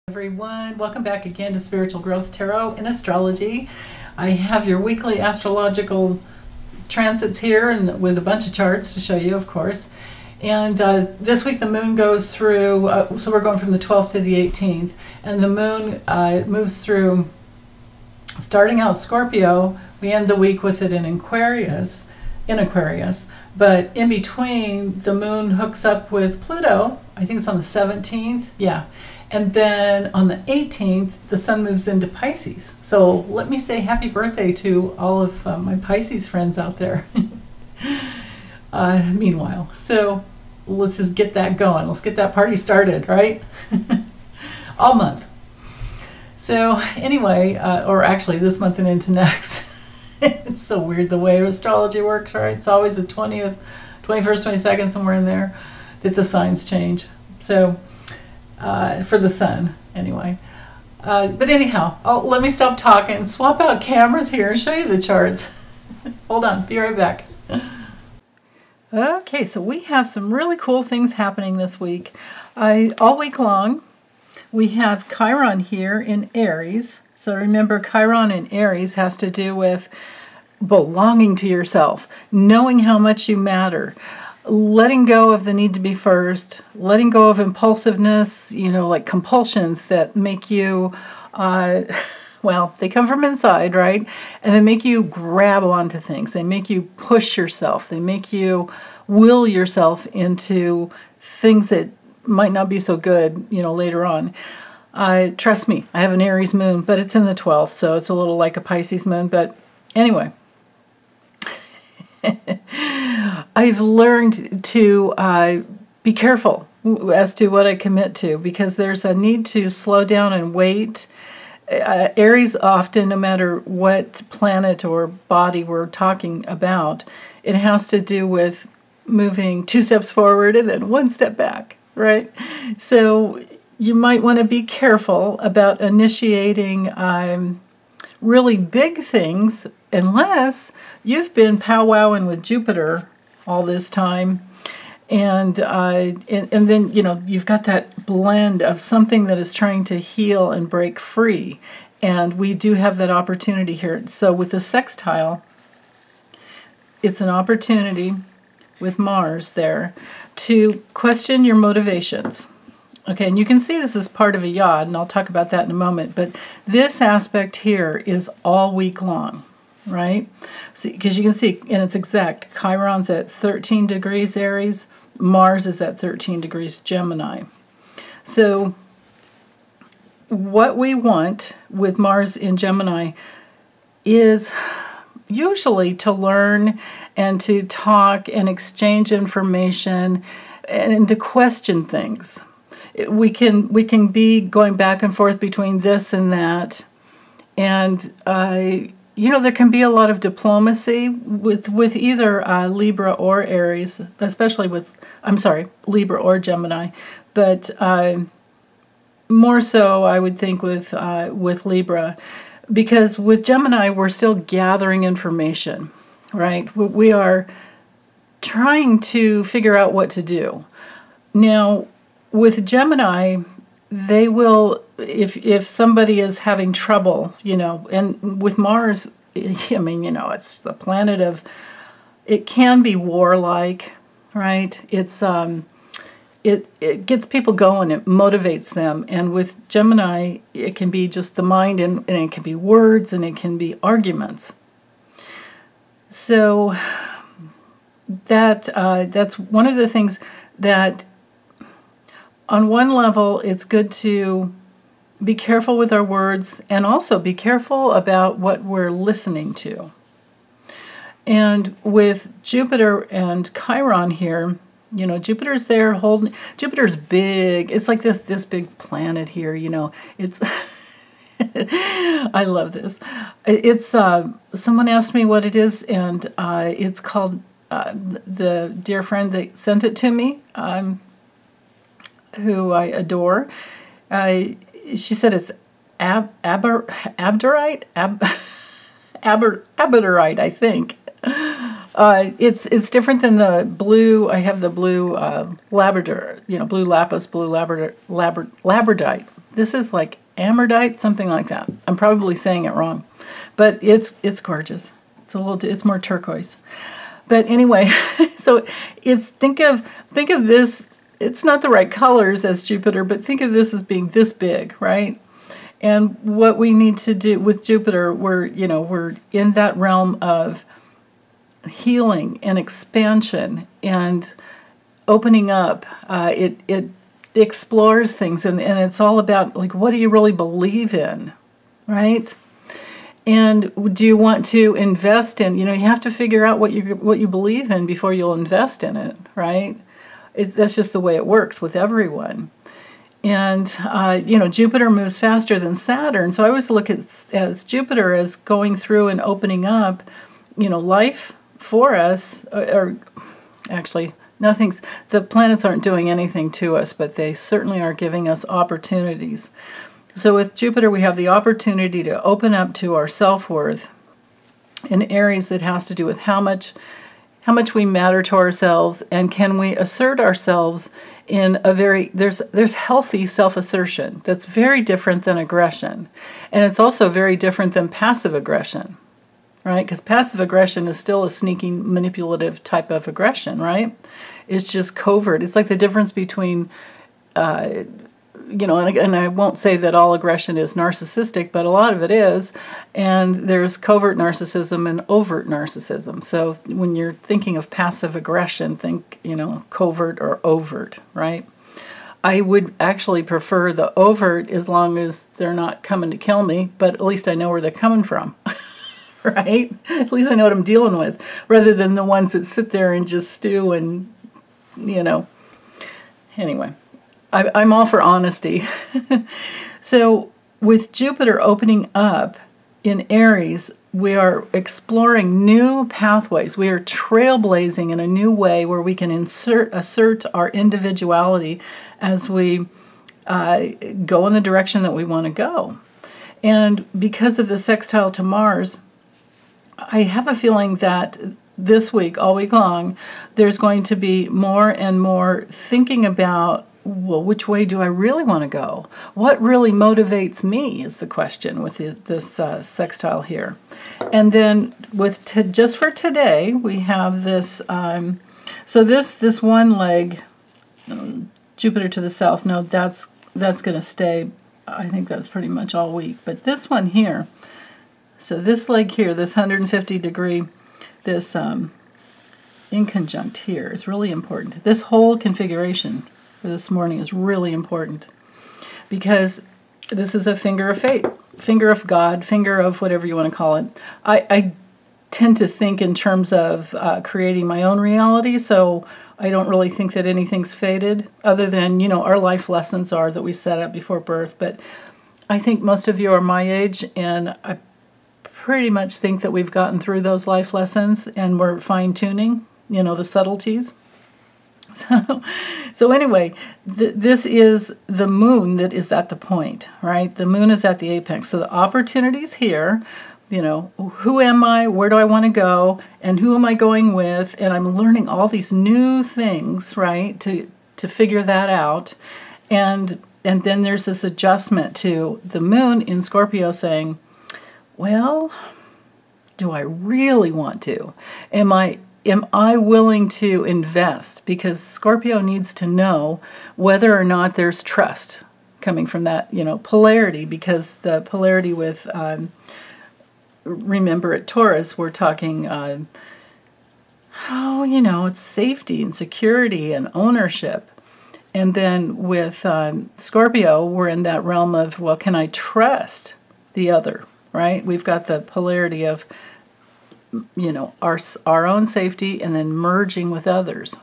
Everyone, welcome back again to Spiritual Growth Tarot and Astrology. I have your weekly astrological transits here and with a bunch of charts to show you, of course. And this week the moon goes through, so we're going from the 12th to the 18th, and the moon moves through, starting out Scorpio. We end the week with it in Aquarius, but in between the moon hooks up with Pluto. I think it's on the 17th, yeah. And then on the 18th, the sun moves into Pisces. So let me say happy birthday to all of my Pisces friends out there. Meanwhile, so let's just get that going. Let's get that party started, right? All month. So anyway, or actually this month and into next. It's so weird the way astrology works, right? It's always the 20th, 21st, 22nd, somewhere in there that the signs change. So for the sun, anyway. But anyhow, let me stop talking, swap out cameras here and show you the charts. Hold on, be right back. Okay, so we have some really cool things happening this week. All week long, we have Chiron here in Aries. So remember, Chiron in Aries has to do with belonging to yourself, knowing how much you matter, letting go of the need to be first, letting go of impulsiveness, like compulsions that make you, well, they come from inside, right? And they make you grab onto things. They make you push yourself. They make you will yourself into things that might not be so good, later on. Trust me, I have an Aries moon, but it's in the 12th, so it's a little like a Pisces moon. But anyway, I've learned to be careful as to what I commit to, because there's a need to slow down and wait. Aries often, no matter what planet or body we're talking about, it has to do with moving 2 steps forward and then 1 step back, right? So you might want to be careful about initiating really big things unless you've been powwowing with Jupiter all this time, and then you've got that blend of something that is trying to heal and break free, and we do have that opportunity here. So with the sextile, it's an opportunity with Mars there to question your motivations. Okay, and you can see this is part of a yod, and I'll talk about that in a moment, but this aspect here is all week long, right? So, because you can see, and it's exact, Chiron's at 13 degrees Aries, Mars is at 13 degrees Gemini. So what we want with Mars in Gemini is usually to learn and to talk and exchange information and to question things. We can be going back and forth between this and that, and there can be a lot of diplomacy with either Libra or Aries, especially with Libra or Gemini, but more so I would think with Libra, because with Gemini we're still gathering information, right? We are trying to figure out what to do now. With Gemini, they will, if somebody is having trouble, and with Mars, it's the planet of, it can be warlike, right? It's it gets people going, it motivates them, and with Gemini, it can be just the mind, and it can be words, and it can be arguments. So that's one of the things that, on one level, it's good to be careful with our words and also be careful about what we're listening to. And with Jupiter and Chiron here, Jupiter's there holding, Jupiter's big. It's like this big planet here, It's, I love this. It's, someone asked me what it is, and it's called, the dear friend that sent it to me, who I adore, she said it's abderite, I think. It's different than the blue. I have the blue Labrador, blue lapis, blue labradorite. This is like amardite, something like that. I'm probably saying it wrong, but it's gorgeous. It's more turquoise. But anyway, so think of this. It's not the right colors as Jupiter, but think of this as being this big, right? And what we need to do with Jupiter, we're in that realm of healing and expansion and opening up. It explores things, and it's all about, like, what do you really believe in, right? And do you want to invest in, you have to figure out what you believe in before you'll invest in it, right? That's just the way it works with everyone. And, Jupiter moves faster than Saturn, so I always look at Jupiter as going through and opening up, life for us, or actually, the planets aren't doing anything to us, but they certainly are giving us opportunities. So with Jupiter, we have the opportunity to open up to our self-worth in Aries that has to do with how much we matter to ourselves, and can we assert ourselves in there's healthy self-assertion that's very different than aggression. And it's also very different than passive aggression, right? Because passive aggression is still a sneaking, manipulative type of aggression, right? It's just covert. It's like the difference between, and I won't say that all aggression is narcissistic, but a lot of it is. And there's covert narcissism and overt narcissism. So when you're thinking of passive aggression, think, covert or overt, right? I would actually prefer the overt as long as they're not coming to kill me, but at least I know where they're coming from, right? At least I know what I'm dealing with, rather than the ones that sit there and just stew and, Anyway. I'm all for honesty. So with Jupiter opening up in Aries, we are exploring new pathways. We are trailblazing in a new way where we can assert our individuality as we go in the direction that we want to go. And because of the sextile to Mars, I have a feeling that this week, all week long, there's going to be more and more thinking about, well, which way do I really want to go? What really motivates me is the question with this sextile here. And then just for today, we have this, so this one leg, Jupiter to the south node, that's going to stay. I think that's pretty much all week. But this one here, so this leg here, this 150 degree, this inconjunct here is really important. This whole configuration for this morning is really important because this is a finger of fate, finger of God, finger of whatever you want to call it. I tend to think in terms of creating my own reality, so I don't really think that anything's fated other than, our life lessons are that we set up before birth. But I think most of you are my age, and I pretty much think that we've gotten through those life lessons and we're fine-tuning, the subtleties. So anyway, this is the moon that is at the point, right? The moon is at the apex. So the opportunity's here. Who am I? Where do I want to go? And who am I going with? And I'm learning all these new things, right, to figure that out. And then there's this adjustment to the moon in Scorpio saying, well, do I really want to? Am I willing to invest? Because Scorpio needs to know whether or not there's trust coming from that, polarity, because the polarity with, remember at Taurus, we're talking, it's safety and security and ownership. And then with Scorpio, we're in that realm of, well, can I trust the other, right? We've got the polarity of, our own safety and then merging with others.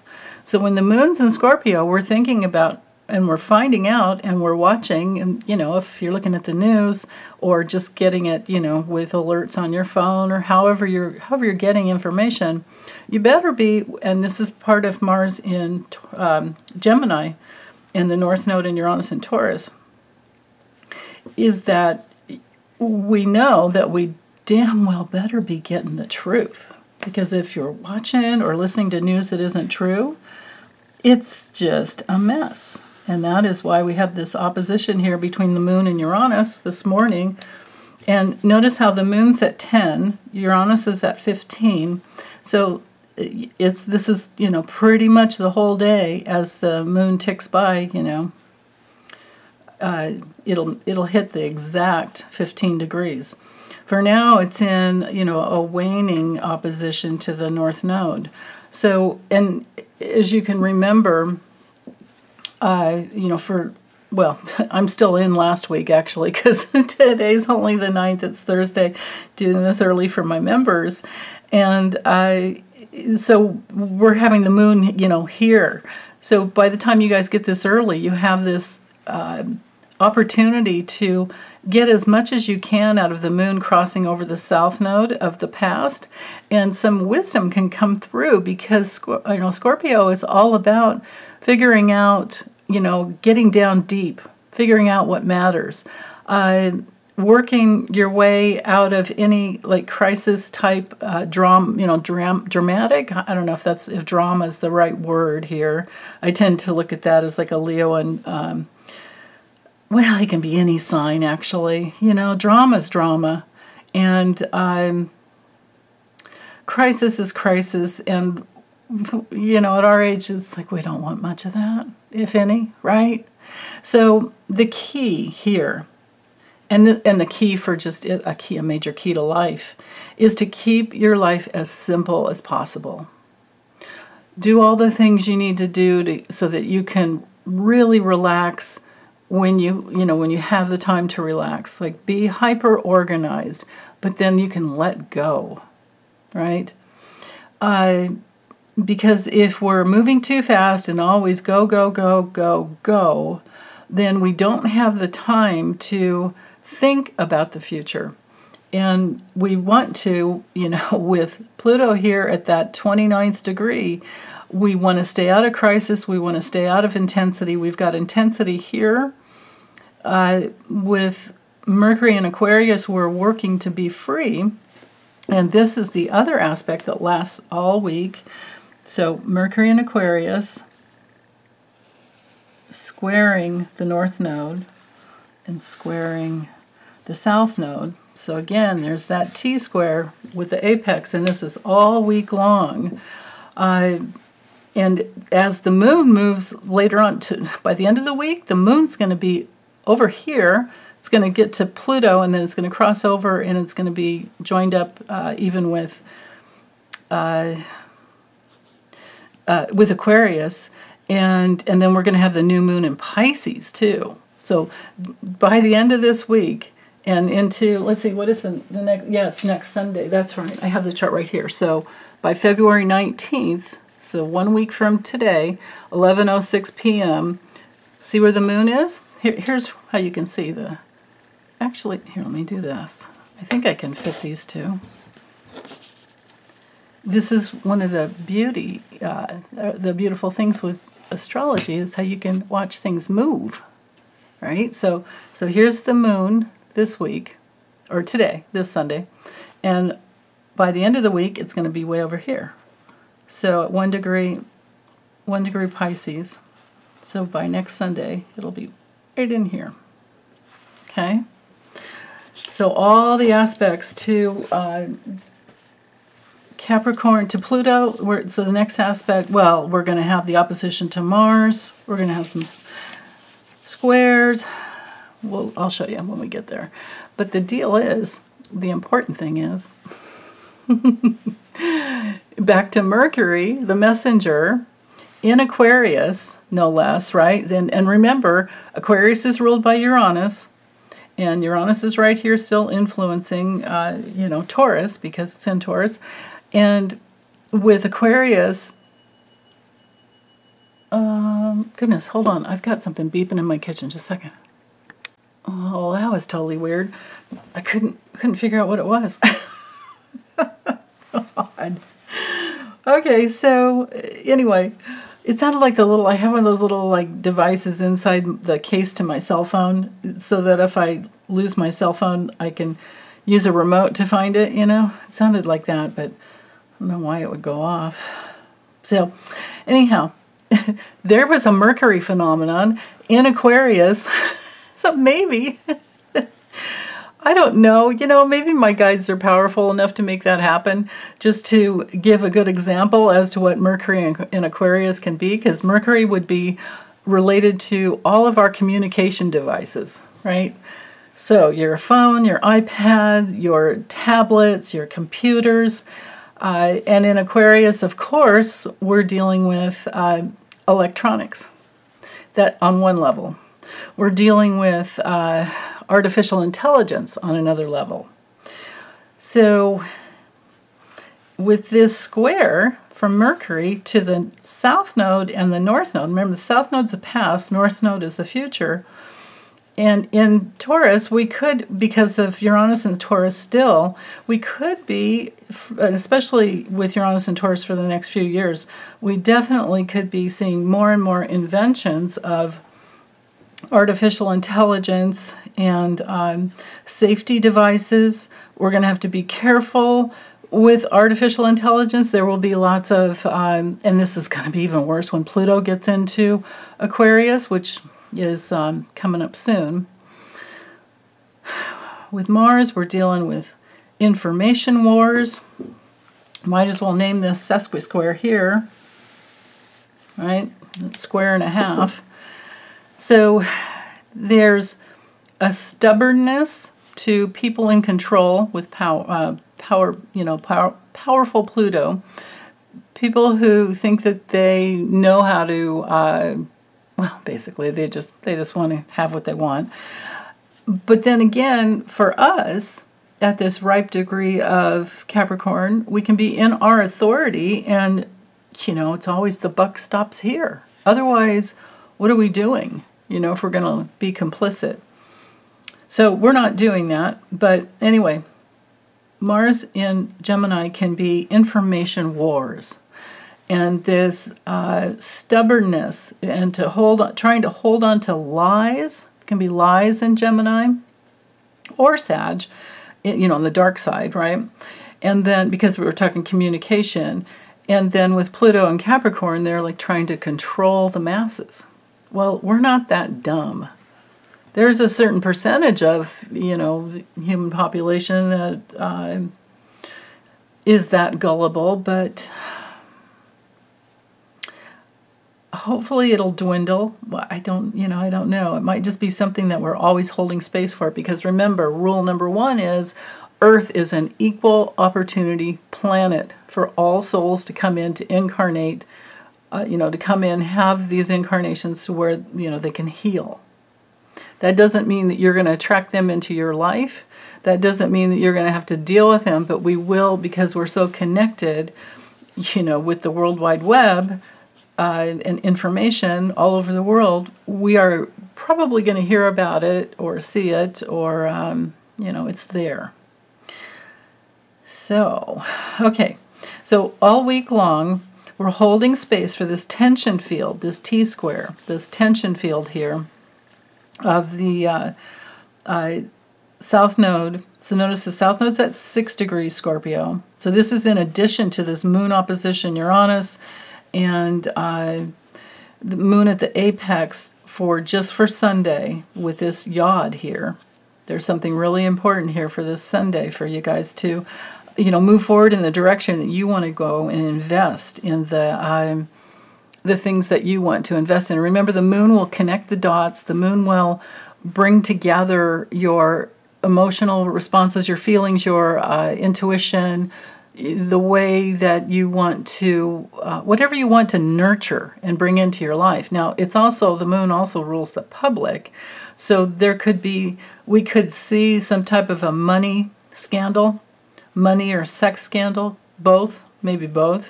So when the moon's in Scorpio, we're thinking about, and we're finding out, and we're watching, and if you're looking at the news or just getting it, with alerts on your phone or however you're getting information, you better be, and this is part of Mars in Gemini and the North Node in Uranus and Taurus, is that we know that we damn well better be getting the truth. Because if you're watching or listening to news that isn't true, it's just a mess. And that is why we have this opposition here between the moon and Uranus this morning. And notice how the moon's at 10, Uranus is at 15. So this is, you know, pretty much the whole day as the moon ticks by, you know. It'll hit the exact 15 degrees. For now, it's in, you know, a waning opposition to the North Node. So, and as you can remember, you know, well, I'm still in last week, actually, because today's only the 9th. It's Thursday, doing this early for my members. And so we're having the moon, you know, here. So by the time you guys get this early, you have this opportunity to get as much as you can out of the moon crossing over the south node of the past, and some wisdom can come through, because you know, Scorpio is all about figuring out, you know, getting down deep, figuring out what matters, working your way out of any like crisis type drama, you know, dramatic. I don't know if drama is the right word here. I tend to look at that as like a Leo and well, it can be any sign, actually. You know, drama's drama. And crisis is crisis. And, you know, at our age, it's like we don't want much of that, if any, right? So the key here, and the key for just a major key to life, is to keep your life as simple as possible. Do all the things you need to do so that you can really relax when you have the time to relax. Like, be hyper organized, but then you can let go, right? Because if we're moving too fast and always go, go, go, go, go, then we don't have the time to think about the future. And we want to, you know, with Pluto here at that 29th degree, we want to stay out of crisis. We want to stay out of intensity. We've got intensity here. With Mercury and Aquarius, we're working to be free. And this is the other aspect that lasts all week. So Mercury and Aquarius squaring the North Node and squaring the South Node. So again, there's that T-square with the apex, and this is all week long. And as the moon moves later on, by the end of the week, the moon's going to be over here. It's going to get to Pluto, and then it's going to cross over, and it's going to be joined up even with Aquarius, and then we're going to have the new moon in Pisces too. So by the end of this week and into, let's see, what is the next? Yeah, it's next Sunday. That's right. I have the chart right here. So by February 19th, so 1 week from today, 11:06 p.m. See where the moon is? Here's how you can see the... Actually, here, let me do this. I think I can fit these two. This is one of the beautiful things with astrology, is how you can watch things move, right? So here's the moon this week, or today, this Sunday, and by the end of the week, it's going to be way over here. So at 1 degree Pisces. So by next Sunday, it'll be right in here. Okay? So all the aspects to Capricorn, to Pluto, so the next aspect, well, we're going to have the opposition to Mars. We're going to have some squares. Well, I'll show you when we get there. But the deal is, the important thing is, back to Mercury, the messenger, in Aquarius, no less, right? And remember, Aquarius is ruled by Uranus, and Uranus is right here still influencing, Taurus, because it's in Taurus. And with Aquarius, goodness, hold on. I've got something beeping in my kitchen. Just a second. Oh, that was totally weird. I couldn't figure out what it was. God. Okay, so anyway, it sounded like I have one of those little like devices inside the case to my cell phone, so that if I lose my cell phone, I can use a remote to find it, It sounded like that, but I don't know why it would go off. So anyhow, there was a Mercury phenomenon in Aquarius, so maybe, I don't know, maybe my guides are powerful enough to make that happen, just to give a good example as to what Mercury in Aquarius can be, because Mercury would be related to all of our communication devices, right? So your phone, your iPad, your tablets, your computers, and in Aquarius, of course, we're dealing with electronics. That on one level. We're dealing with artificial intelligence on another level. So with this square from Mercury to the south node and the north node, remember the south node's the past, north node is the future. And in Taurus, we could, because of Uranus and Taurus still, we could be, especially with Uranus and Taurus for the next few years, we definitely could be seeing more and more inventions of artificial intelligence and safety devices. We're going to have to be careful with artificial intelligence. There will be lots of, and this is going to be even worse when Pluto gets into Aquarius, which is coming up soon. With Mars, we're dealing with information wars. Might as well name this sesquisquare here, right? Square and a half. So there's a stubbornness to people in control with powerful Pluto. People who think that they know how to well, basically, they just want to have what they want. But then again, for us, at this ripe degree of Capricorn, we can be in our authority, and, it's always the buck stops here. Otherwise, what are we doing, if we're going to be complicit? So we're not doing that. But anyway, Mars in Gemini can be information wars. And this stubbornness and trying to hold on to lies, it can be lies in Gemini or Sag, on the dark side, right? And then, because we were talking communication, and then with Pluto and Capricorn, they're like trying to control the masses. Well, we're not that dumb. There's a certain percentage of, the human population that is that gullible, but hopefully it'll dwindle. Well, I don't know. It might just be something that we're always holding space for, because remember, rule number one is Earth is an equal opportunity planet for all souls to come in, to incarnate, to come in, have these incarnations to where, they can heal. That doesn't mean that you're going to attract them into your life. That doesn't mean that you're going to have to deal with them, but we will, because we're so connected, with the World Wide Web, and information all over the world, we are probably going to hear about it or see it, or, it's there. So, okay. So all week long, we're holding space for this tension field, this T-square, this tension field here of the south node. So notice the south node's at 6 degrees Scorpio. So this is in addition to this moon opposition Uranus, and the moon at the apex for Sunday with this yod here. There's something really important here for this Sunday for you guys to, move forward in the direction that you want to go and invest in the things that you want to invest in. Remember, the moon will connect the dots. The moon will bring together your emotional responses, your feelings, your intuition, the way that you want to, whatever you want to nurture and bring into your life. Now, the moon also rules the public. So we could see some type of a money scandal, money or sex scandal, both, maybe both.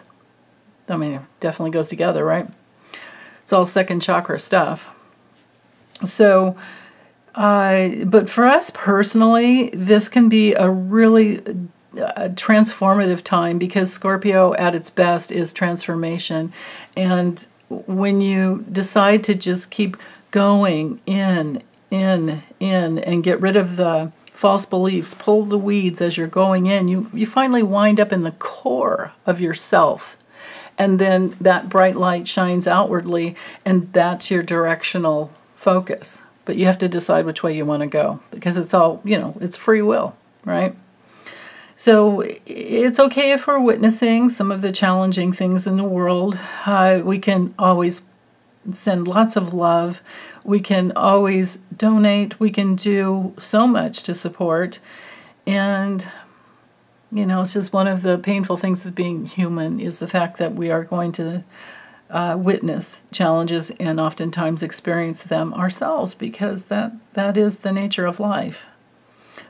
I mean, it definitely goes together, right? It's all second chakra stuff. So, but for us personally, this can be a really transformative time, because Scorpio at its best is transformation. And when you decide to just keep going in, and get rid of the false beliefs, pull the weeds as you're going in, you finally wind up in the core of yourself. and then that bright light shines outwardly, and that's your directional focus. But you have to decide which way you want to go, because it's all, it's free will, right? So it's okay if we're witnessing some of the challenging things in the world. We can always send lots of love. We can always donate. We can do so much to support. And, it's just one of the painful things of being human is the fact that we are going to witness challenges and oftentimes experience them ourselves, because that is the nature of life.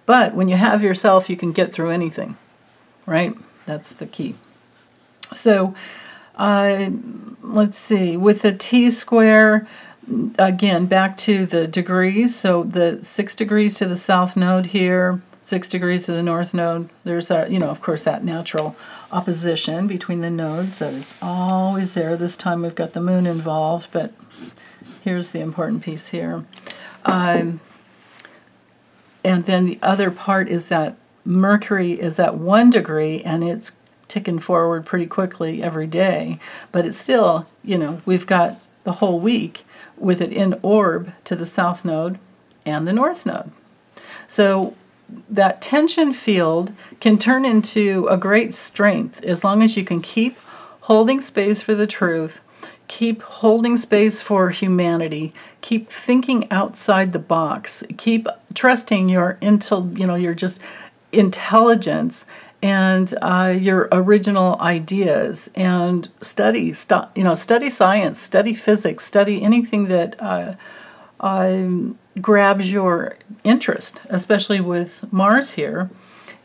But when you have yourself, you can get through anything, right? That's the key. So let's see, with the T-square, again, back to the degrees. So the 6 degrees to the south node here, 6 degrees to the north node. There's, of course, that natural opposition between the nodes that is always there. This time we've got the moon involved, but here's the important piece here. And then the other part is that Mercury is at 1 degree, and it's ticking forward pretty quickly every day. But it's still, we've got the whole week with it in orb to the south node and the north node. So that tension field can turn into a great strength as long as you can keep holding space for the truth, keep holding space for humanity, keep thinking outside the box, keep trusting your your just intelligence and your original ideas, and study science, study physics, study anything that grabs your interest, especially with Mars here,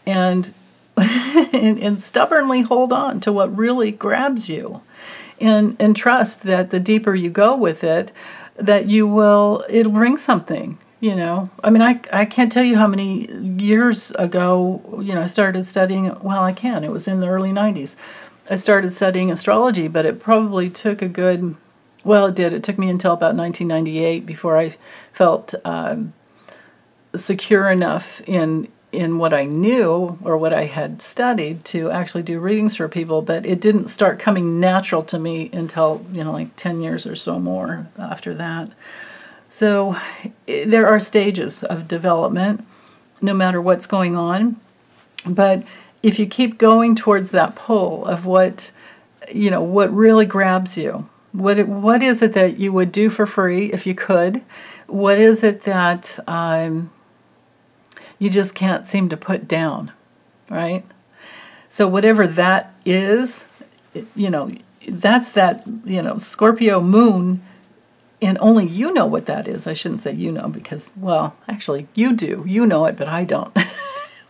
and and stubbornly hold on to what really grabs you. And trust that the deeper you go with it, that it'll bring something, I mean, I can't tell you how many years ago, I started studying, it was in the early 90s. I started studying astrology, but it probably took it did. It took me until about 1998 before I felt secure enough in what I knew or what I had studied to actually do readings for people, but it didn't start coming natural to me until, like 10 years or so more after that. So there are stages of development, no matter what's going on. But if you keep going towards that pull of what really grabs you, what is it that you would do for free if you could? What is it that you just can't seem to put down, right? So whatever that is, that's that, Scorpio moon, and only you know what that is. I shouldn't say because, actually you do. You know it, but I don't.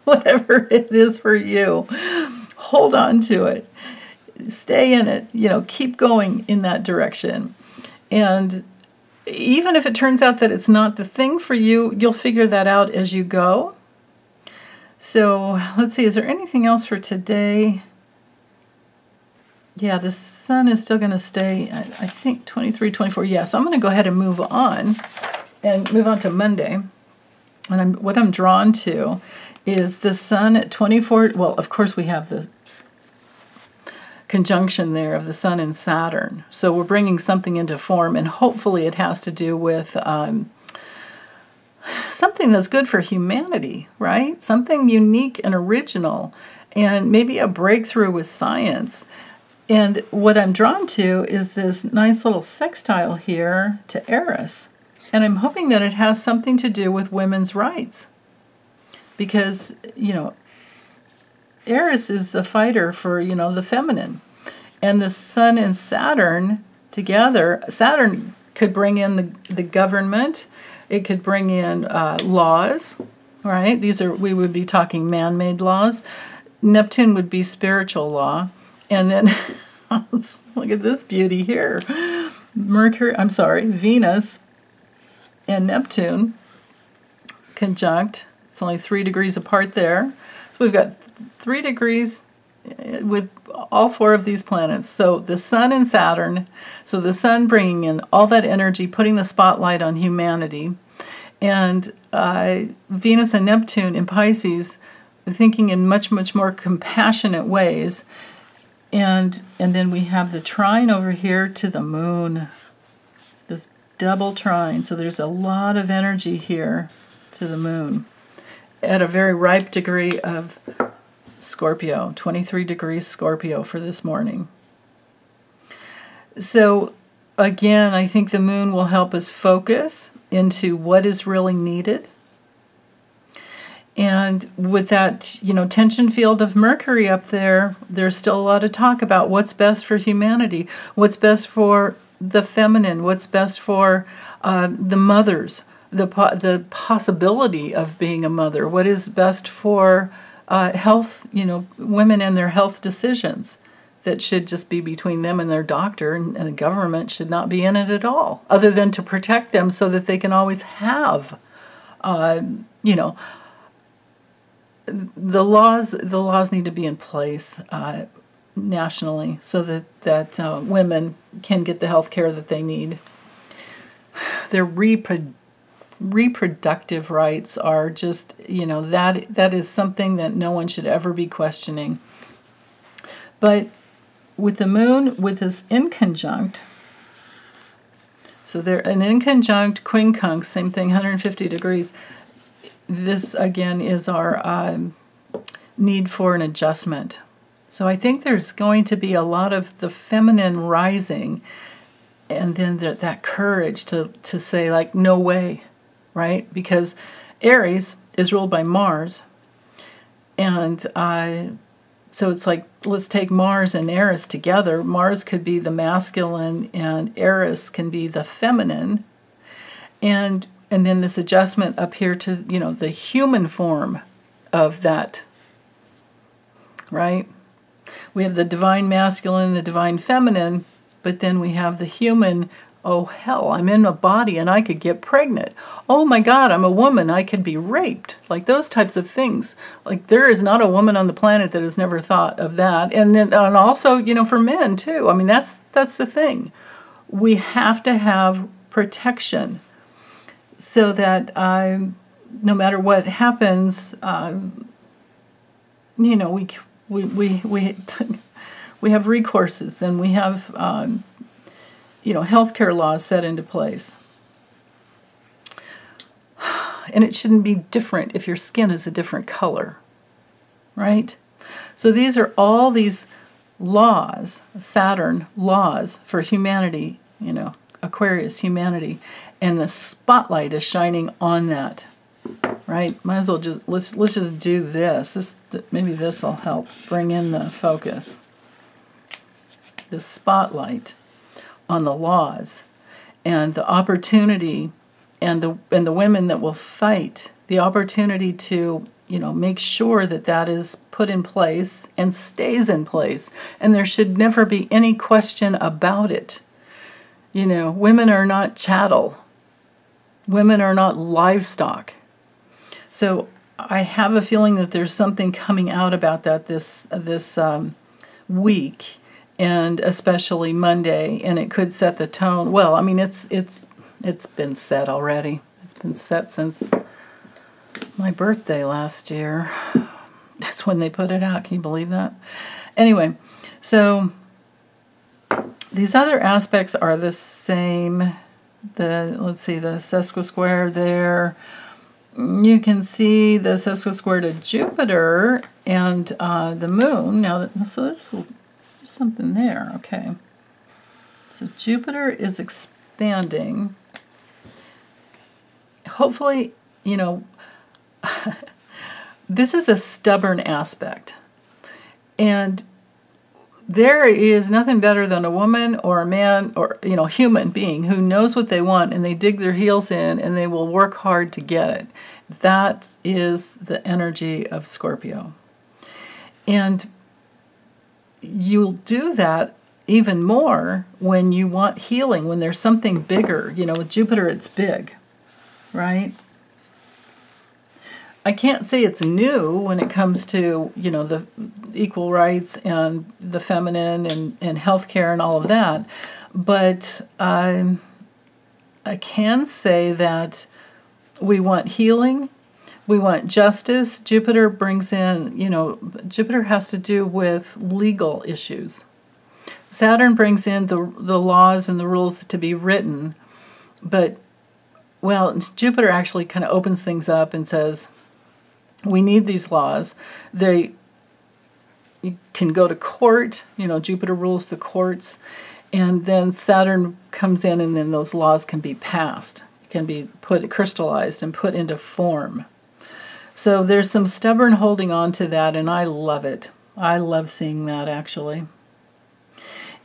Whatever it is for you, hold on to it. Stay in it, keep going in that direction. And even if it turns out that it's not the thing for you, you'll figure that out as you go. So let's see, is there anything else for today? Yeah, the sun is still going to stay, I think, 23, 24. Yeah, so I'm going to go ahead and move on to Monday. And what I'm drawn to is the sun at 24. Well, of course, we have the conjunction there of the sun and Saturn. So we're bringing something into form, and hopefully it has to do with something that's good for humanity, right? Something unique and original, and maybe a breakthrough with science. And what I'm drawn to is this nice little sextile here to Eris. And I'm hoping that it has something to do with women's rights. Because, Eris is the fighter for, the feminine. And the sun and Saturn together, Saturn could bring in the government. It could bring in laws, right? We would be talking man-made laws. Neptune would be spiritual law. And then, let's look at this beauty here. Venus and Neptune conjunct. It's only 3 degrees apart there. So we've got 3 degrees with all 4 of these planets. So the sun and Saturn. So the sun bringing in all that energy, putting the spotlight on humanity. And Venus and Neptune in Pisces thinking in much, much more compassionate ways. And then we have the trine over here to the moon. This double trine. So there's a lot of energy here to the moon at a very ripe degree of Scorpio, 23 degrees Scorpio for this morning. So again, I think the moon will help us focus into what is really needed. And with that, tension field of Mercury up there, there's still a lot of talk about what's best for humanity, what's best for the feminine, what's best for the mothers, the possibility of being a mother, what is best for health, women and their health decisions that should just be between them and their doctor, and the government should not be in it at all, other than to protect them so that they can always have, the laws need to be in place nationally so that women can get the health care that they need. Their reproductive rights are just, that is something that no one should ever be questioning. But with the moon, with this inconjunct, so they're an inconjunct quincunx, same thing, 150 degrees. This, again, is our need for an adjustment. So I think there's going to be a lot of the feminine rising, and then that courage to say, like, no way, right? Because Aries is ruled by Mars, and so it's like, let's take Mars and Eris together. Mars could be the masculine, and Eris can be the feminine, and then this adjustment up here to, the human form of that, right? We have the divine masculine, the divine feminine, but then we have the human, oh hell, I'm in a body and I could get pregnant. Oh my God, I'm a woman, I could be raped. Like those types of things. Like there is not a woman on the planet that has never thought of that. And then and also, for men too. I mean, that's the thing. We have to have protection, so that no matter what happens, we have recourses, and we have healthcare laws set into place. And it shouldn't be different if your skin is a different color, right? So these are all these laws, Saturn laws for humanity, Aquarius humanity. And the spotlight is shining on that, right? Might as well let's just do this. Maybe this will help bring in the focus. The spotlight on the laws and the opportunity, and the women that will fight, the opportunity to make sure that is put in place and stays in place, and there should never be any question about it. Women are not chattel. Women are not livestock. So I have a feeling that there's something coming out about that this week, and especially Monday, and it could set the tone. Well, I mean, it's been set already. It's been set since my birthday last year. That's when they put it out. Can you believe that? Anyway, so these other aspects are the same. Let's see, the sesquisquare there. You can see the sesquisquare to Jupiter and the moon. Now, so there's something there. Okay. So Jupiter is expanding. Hopefully, this is a stubborn aspect. And there is nothing better than a woman or a man or, human being who knows what they want, and they dig their heels in and they will work hard to get it. That is the energy of Scorpio. And you'll do that even more when you want healing, when there's something bigger. With Jupiter, it's big, right? I can't say it's new when it comes to, the equal rights and the feminine and healthcare and all of that. But I can say that we want healing, We want justice. Jupiter brings in, Jupiter has to do with legal issues. Saturn brings in the laws and the rules to be written. But, well, Jupiter actually kind of opens things up and says, we need these laws. You can go to court. Jupiter rules the courts. And then Saturn comes in, and then those laws can be passed, can be crystallized and put into form. So there's some stubborn holding on to that, and I love it. I love seeing that, actually.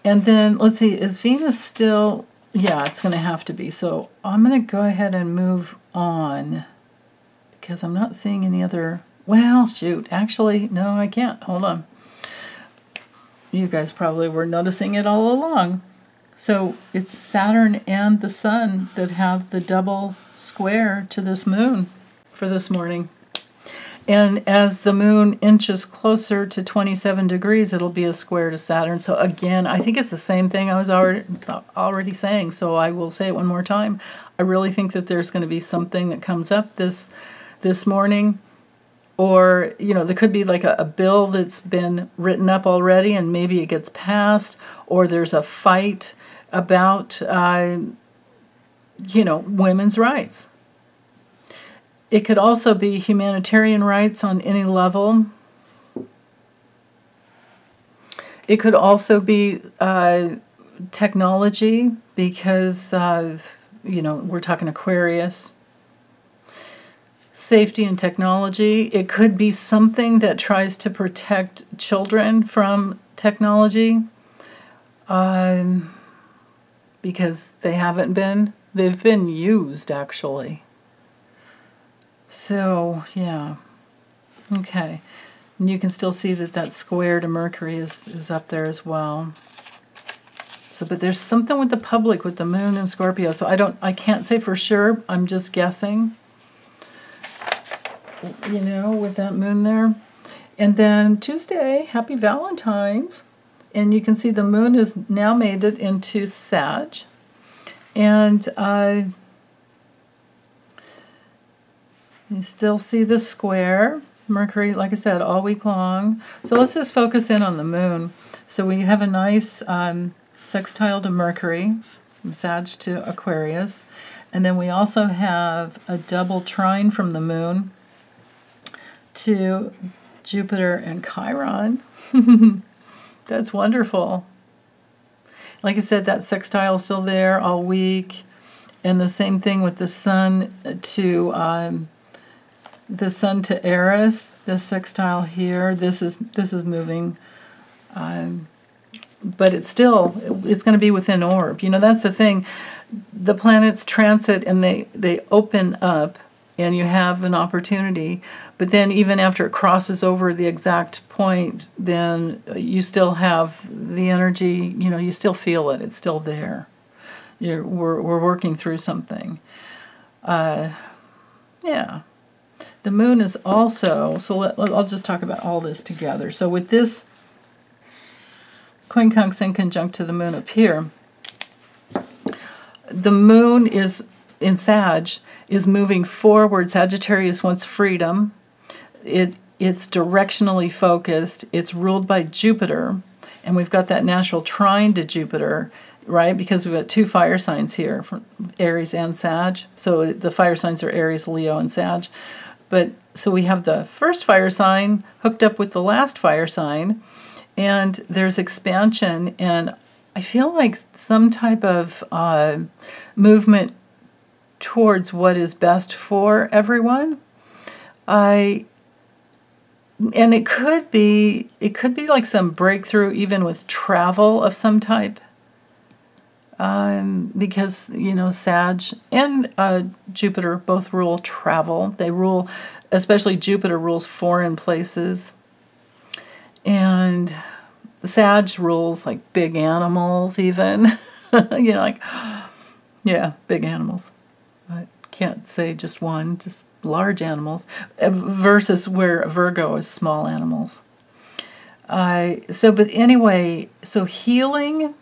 And then, let's see, is Venus still... Yeah, it's going to have to be. So I'm going to go ahead and move on, because I'm not seeing any other... Well, shoot. Actually, no, I can't. Hold on. You guys probably were noticing it all along. So it's Saturn and the Sun that have the double square to this moon for this morning. And as the moon inches closer to 27 degrees, it'll be a square to Saturn. So again, I think it's the same thing I was already saying, so I will say it one more time. I really think that there's going to be something that comes up this morning. Or, there could be like a bill that's been written up already and maybe it gets passed. Or there's a fight about, women's rights. It could also be humanitarian rights on any level. It could also be technology because, we're talking Aquarius. Safety and technology. It could be something that tries to protect children from technology because they've been used, actually. So, yeah. Okay. And you can still see that square to Mercury is up there as well. So, but there's something with the public, with the moon and Scorpio. So I can't say for sure. I'm just guessing. With that moon there. And then Tuesday, happy Valentine's. And you can see the moon has now made it into Sag. And you still see the square. Mercury, like I said, all week long. So let's just focus in on the moon. So we have a nice sextile to Mercury, from Sag to Aquarius. And then we also have a double trine from the moon to Jupiter and Chiron. That's wonderful. Like I said, that sextile is still there all week. And the same thing with the sun to Eris. This sextile here. This is moving. But it's going to be within orb. That's the thing. The planets transit and they open up. And you have an opportunity, but then even after it crosses over the exact point, then you still have the energy, you still feel it, it's still there. We're working through something. Yeah. The moon is also, so I'll just talk about all this together. So with this quincunx in conjunct to the moon up here, the moon is in Sag, is moving forward. Sagittarius wants freedom. It's directionally focused. It's ruled by Jupiter. And we've got that natural trine to Jupiter, right? Because we've got two fire signs here, from Aries and Sag. So the fire signs are Aries, Leo, and Sag. But so we have the first fire sign hooked up with the last fire sign. And there's expansion. And I feel like some type of movement towards what is best for everyone. And it could be like some breakthrough even with travel of some type. Because, Sag and Jupiter both rule travel. They rule, especially Jupiter rules foreign places. And Sag rules like big animals even. Big animals. I can't say just one, just large animals, versus where Virgo is small animals. But anyway, so healing,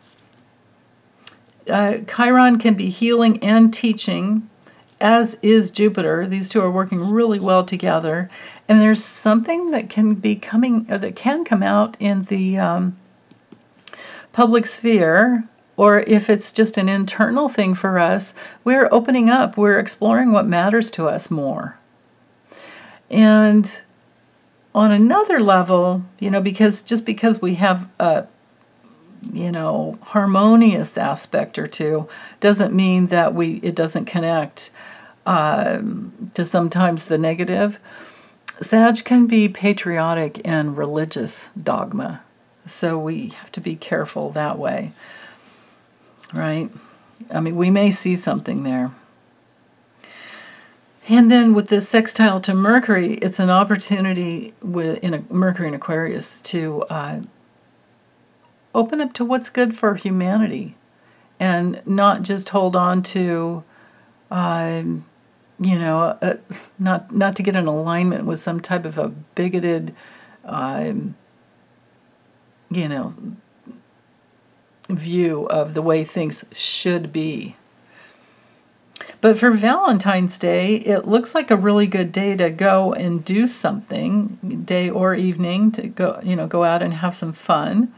Chiron can be healing and teaching as is Jupiter. These two are working really well together. And there's something that can be coming, or that can come out in the public sphere, or if it's just an internal thing for us, we're opening up, we're exploring what matters to us more. And on another level, because we have a harmonious aspect or two, doesn't mean that it doesn't connect to sometimes the negative. Sag can be patriotic and religious dogma, so we have to be careful that way, right? I mean, we may see something there. And then with this sextile to Mercury, it's an opportunity in Mercury and Aquarius to open up to what's good for humanity, and not just hold on to, not to get in alignment with some type of a bigoted, view of the way things should be. But for Valentine's Day, it looks like a really good day to go and do something, day or evening, to go out and have some fun.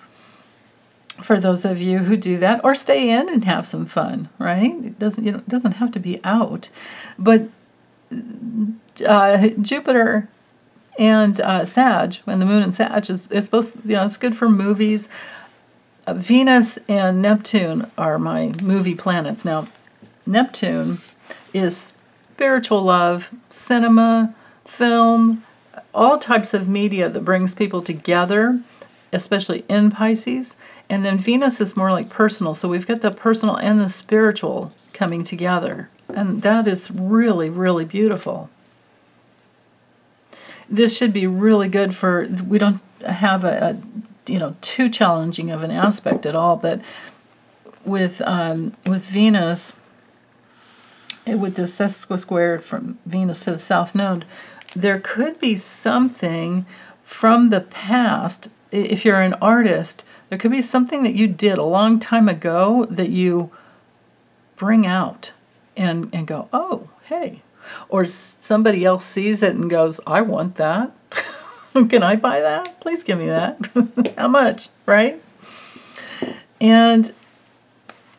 For those of you who do that, or stay in and have some fun, right? It doesn't have to be out. But Jupiter and Sag, when the moon and Sag is both, it's good for movies. Venus and Neptune are my movie planets. Now, Neptune is spiritual love, cinema, film, all types of media that brings people together, especially in Pisces. And then Venus is more like personal. So we've got the personal and the spiritual coming together. And that is really, really beautiful. This should be really good for, we don't have a too challenging of an aspect at all, but with Venus, with this sesquisquare from Venus to the South Node, there could be something from the past. If you're an artist, there could be something that you did a long time ago that you bring out and go, oh, hey. Or somebody else sees it and goes, I want that. Can I buy that? Please give me that. How much, right? And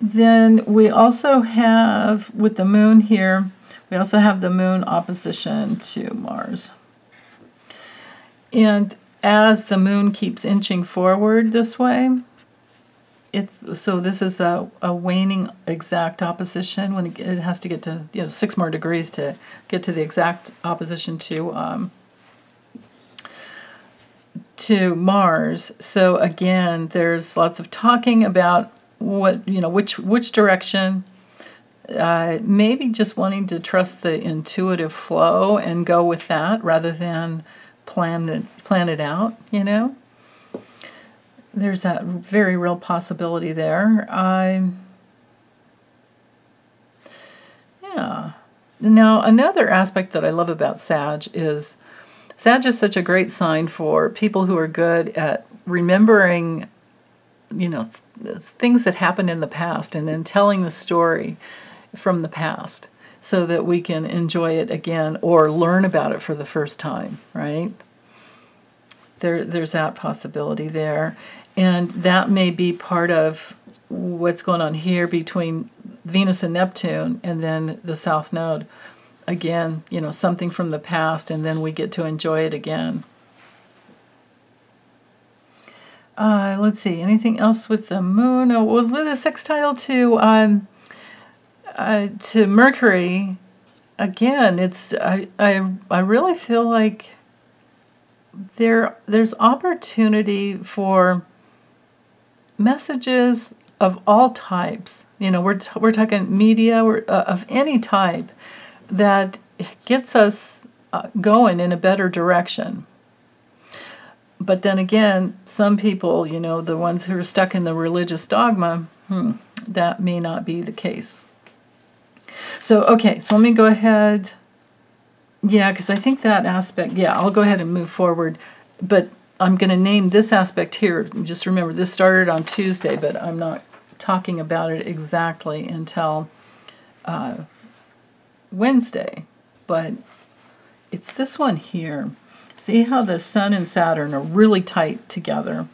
then we also have, with the moon here, we also have the moon opposition to Mars. And as the moon keeps inching forward this way, so this is a waning exact opposition, when it has to get to 6 more degrees to get to the exact opposition to Mars. So again, there's lots of talking about which direction. Maybe just wanting to trust the intuitive flow and go with that rather than plan it out. There's a very real possibility there. Yeah. Now, another aspect that I love about Sag is such a great sign for people who are good at remembering, things that happened in the past, and then telling the story from the past so that we can enjoy it again or learn about it for the first time, right? There's that possibility there. And that may be part of what's going on here between Venus and Neptune and then the South Node. Again, something from the past, and then we get to enjoy it again. Let's see, anything else with the moon? Oh, with the sextile to Mercury, again, I really feel like there's opportunity for messages of all types. We're talking media of any type that gets us going in a better direction. But then again, some people, the ones who are stuck in the religious dogma, that may not be the case. So, okay, so let me go ahead. Yeah, because I think that aspect, I'll go ahead and move forward. But I'm going to name this aspect here. Just remember, this started on Tuesday, but I'm not talking about it exactly until Wednesday, but it's this one here. See how the Sun and Saturn are really tight together,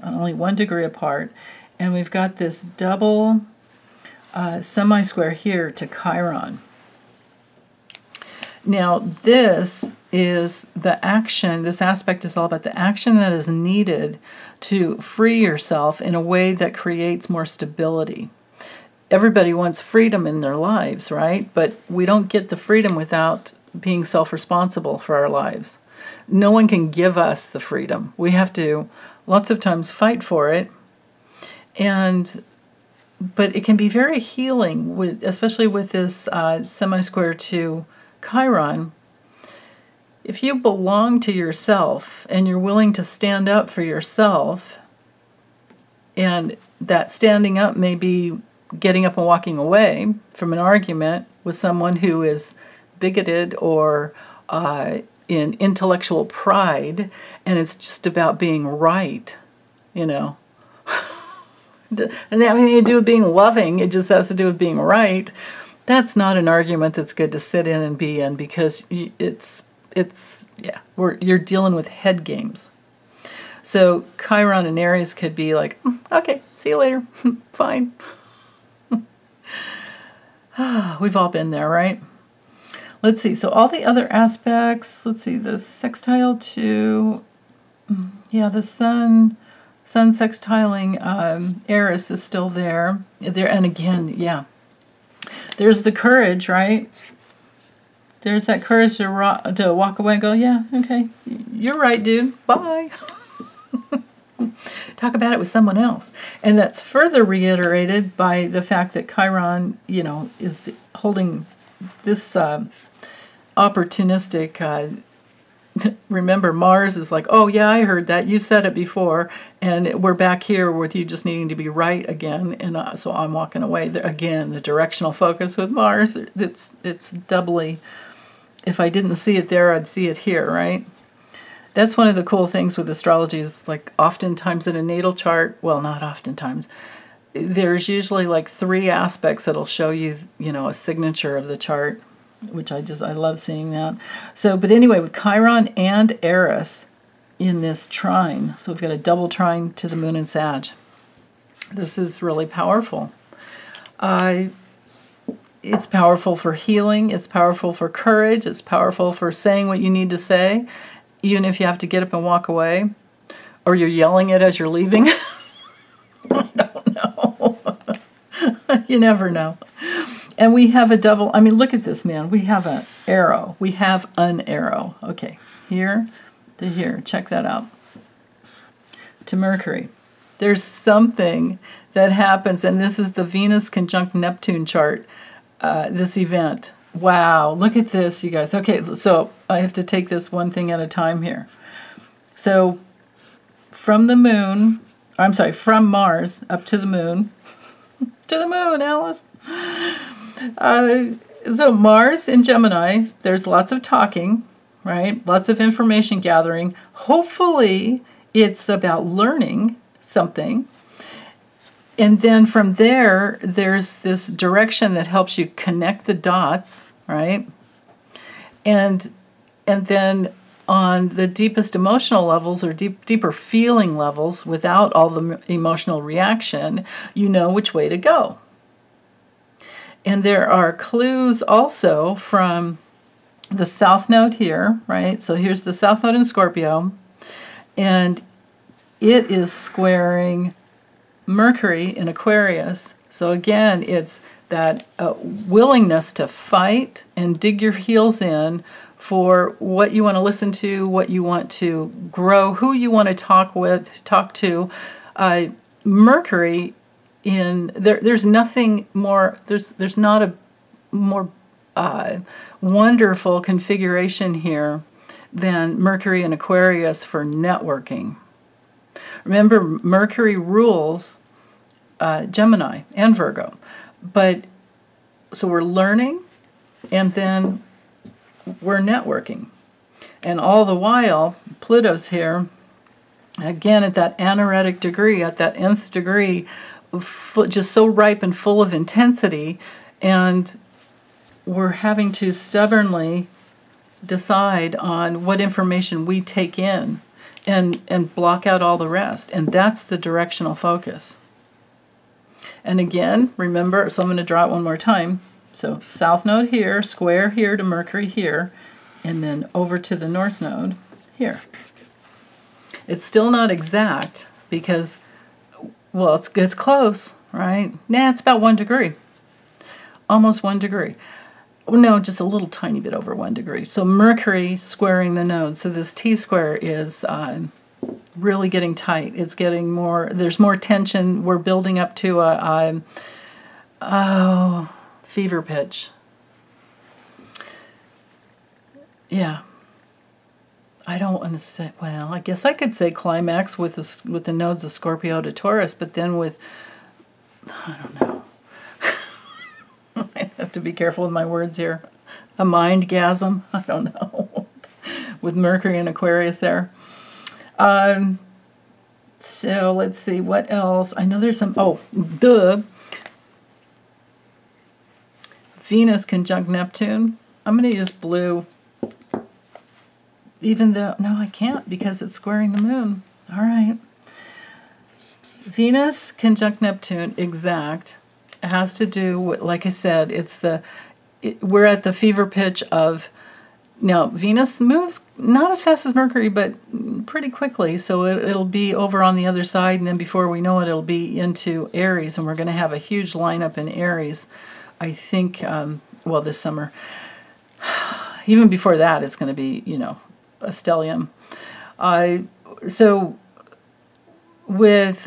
only 1 degree apart, and we've got this double semi-square here to Chiron. Now this is the action, this aspect is all about the action that is needed to free yourself in a way that creates more stability. Everybody wants freedom in their lives, right? But we don't get the freedom without being self-responsible for our lives. No one can give us the freedom. We have to, lots of times, fight for it. But it can be very healing, especially with this semi-square to Chiron. If you belong to yourself and you're willing to stand up for yourself, and that standing up may be getting up and walking away from an argument with someone who is bigoted or in intellectual pride, and it's just about being right, you know. And that has nothing to do with being loving, it just has to do with being right. That's not an argument that's good to sit in and be in, because you're dealing with head games. So Chiron and Aries could be like, okay, see you later, fine. We've all been there, right? Let's see, so all the other aspects, let's see, the sextile to, the sun sextiling Eris is still there. And again, there's the courage, right? There's that courage to walk away and go, yeah, okay, you're right, dude, bye. Talk about it with someone else. And that's further reiterated by the fact that Chiron, is holding this opportunistic, remember, Mars is like, oh yeah, I heard that, you said it before, and we're back here with you just needing to be right again, and so I'm walking away. Again, the directional focus with Mars, it's doubly, if I didn't see it there, I'd see it here, right? That's one of the cool things with astrology is, like, oftentimes in a natal chart, well, not oftentimes, there's usually like 3 aspects that'll show you, a signature of the chart, which I love seeing that. So, but anyway, with Chiron and Eris in this trine, so we've got a double trine to the moon and Sag. This is really powerful. It's powerful for healing, it's powerful for courage, it's powerful for saying what you need to say, even if you have to get up and walk away, or you're yelling it as you're leaving. I don't know. You never know. And we have a double, look at this, man. We have an arrow. We have an arrow. Okay, here to here. Check that out. To Mercury. There's something that happens, and this is the Venus conjunct Neptune chart, this event. Wow, look at this, you guys. Okay, so I have to take this one thing at a time here. So from the moon, from Mars up to the moon, to the moon, Alice. So Mars in Gemini, there's lots of talking, right? Lots of information gathering. Hopefully it's about learning something. And then from there, there's this direction that helps you connect the dots, right? And then on the deepest emotional levels, or deeper feeling levels, without all the emotional reaction, you know which way to go. And there are clues also from the South Node here, right? So here's the South Node in Scorpio, and it is squaring Mercury in Aquarius. So again, it's that willingness to fight and dig your heels in for what you want to listen to, what you want to grow, who you want to talk to. Mercury in there's nothing more. There's not a more wonderful configuration here than Mercury in Aquarius for networking. Remember, Mercury rules Gemini and Virgo. But so we're learning, and then we're networking. And all the while, Pluto's here, again at that anaretic degree, at that nth degree, just so ripe and full of intensity. And we're having to stubbornly decide on what information we take in and block out all the rest. And that's the directional focus. And again, remember, so I'm going to draw it one more time. So south node here, square here to Mercury here, and then over to the north node here. It's still not exact because, well, it's close, right? Nah, it's about 1 degree. Almost 1 degree. No, just a little tiny bit over 1 degree. So Mercury squaring the node. So this T-square is really getting tight. It's getting more, there's more tension. We're building up to a fever pitch. Yeah. I don't want to say, well, I guess I could say climax with the nodes of Scorpio to Taurus, but then with, I don't know. I have to be careful with my words here. A mindgasm? I don't know. With Mercury and Aquarius there. So let's see, what else? I know there's some, Venus conjunct Neptune. I'm going to use blue. Even though, no, I can't because it's squaring the moon. All right. Venus conjunct Neptune, exact. It has to do with, like I said, we're at the fever pitch of, now Venus moves not as fast as Mercury, but pretty quickly. So it'll be over on the other side, and then before we know it, it'll be into Aries, and we're going to have a huge lineup in Aries, I think, well, this summer. Even before that, it's going to be, a stellium. So with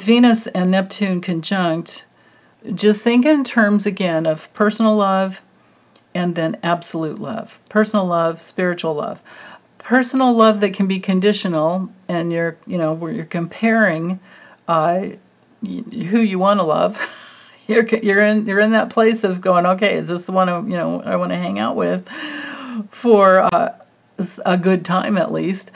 Venus and Neptune conjunct, just think in terms again of personal love and then absolute love. Personal love, spiritual love. Personal love that can be conditional, and where you're comparing who you want to love. You're in that place of going, okay, is this the one I want to hang out with for a good time at least?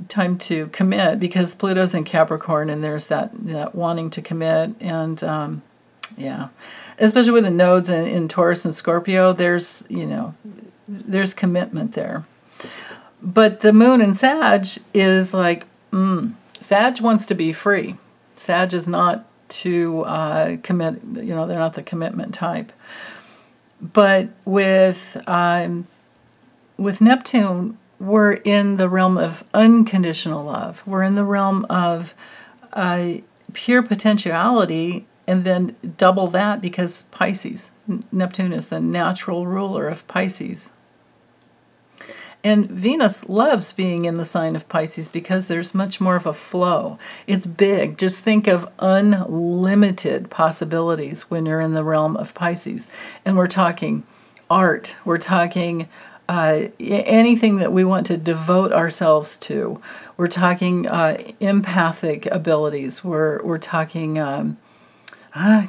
Time to commit, because Pluto's in Capricorn, and there's that wanting to commit, and yeah, especially with the nodes in Taurus and Scorpio, there's commitment there. But the moon in Sag is like, Sag wants to be free. Sag is not to commit, they're not the commitment type. But with Neptune, we're in the realm of unconditional love. We're in the realm of pure potentiality, and then double that because Pisces. Neptune is the natural ruler of Pisces. And Venus loves being in the sign of Pisces because there's much more of a flow. It's big. Just think of unlimited possibilities when you're in the realm of Pisces. And we're talking art. We're talking anything that we want to devote ourselves to. We're talking empathic abilities. We're talking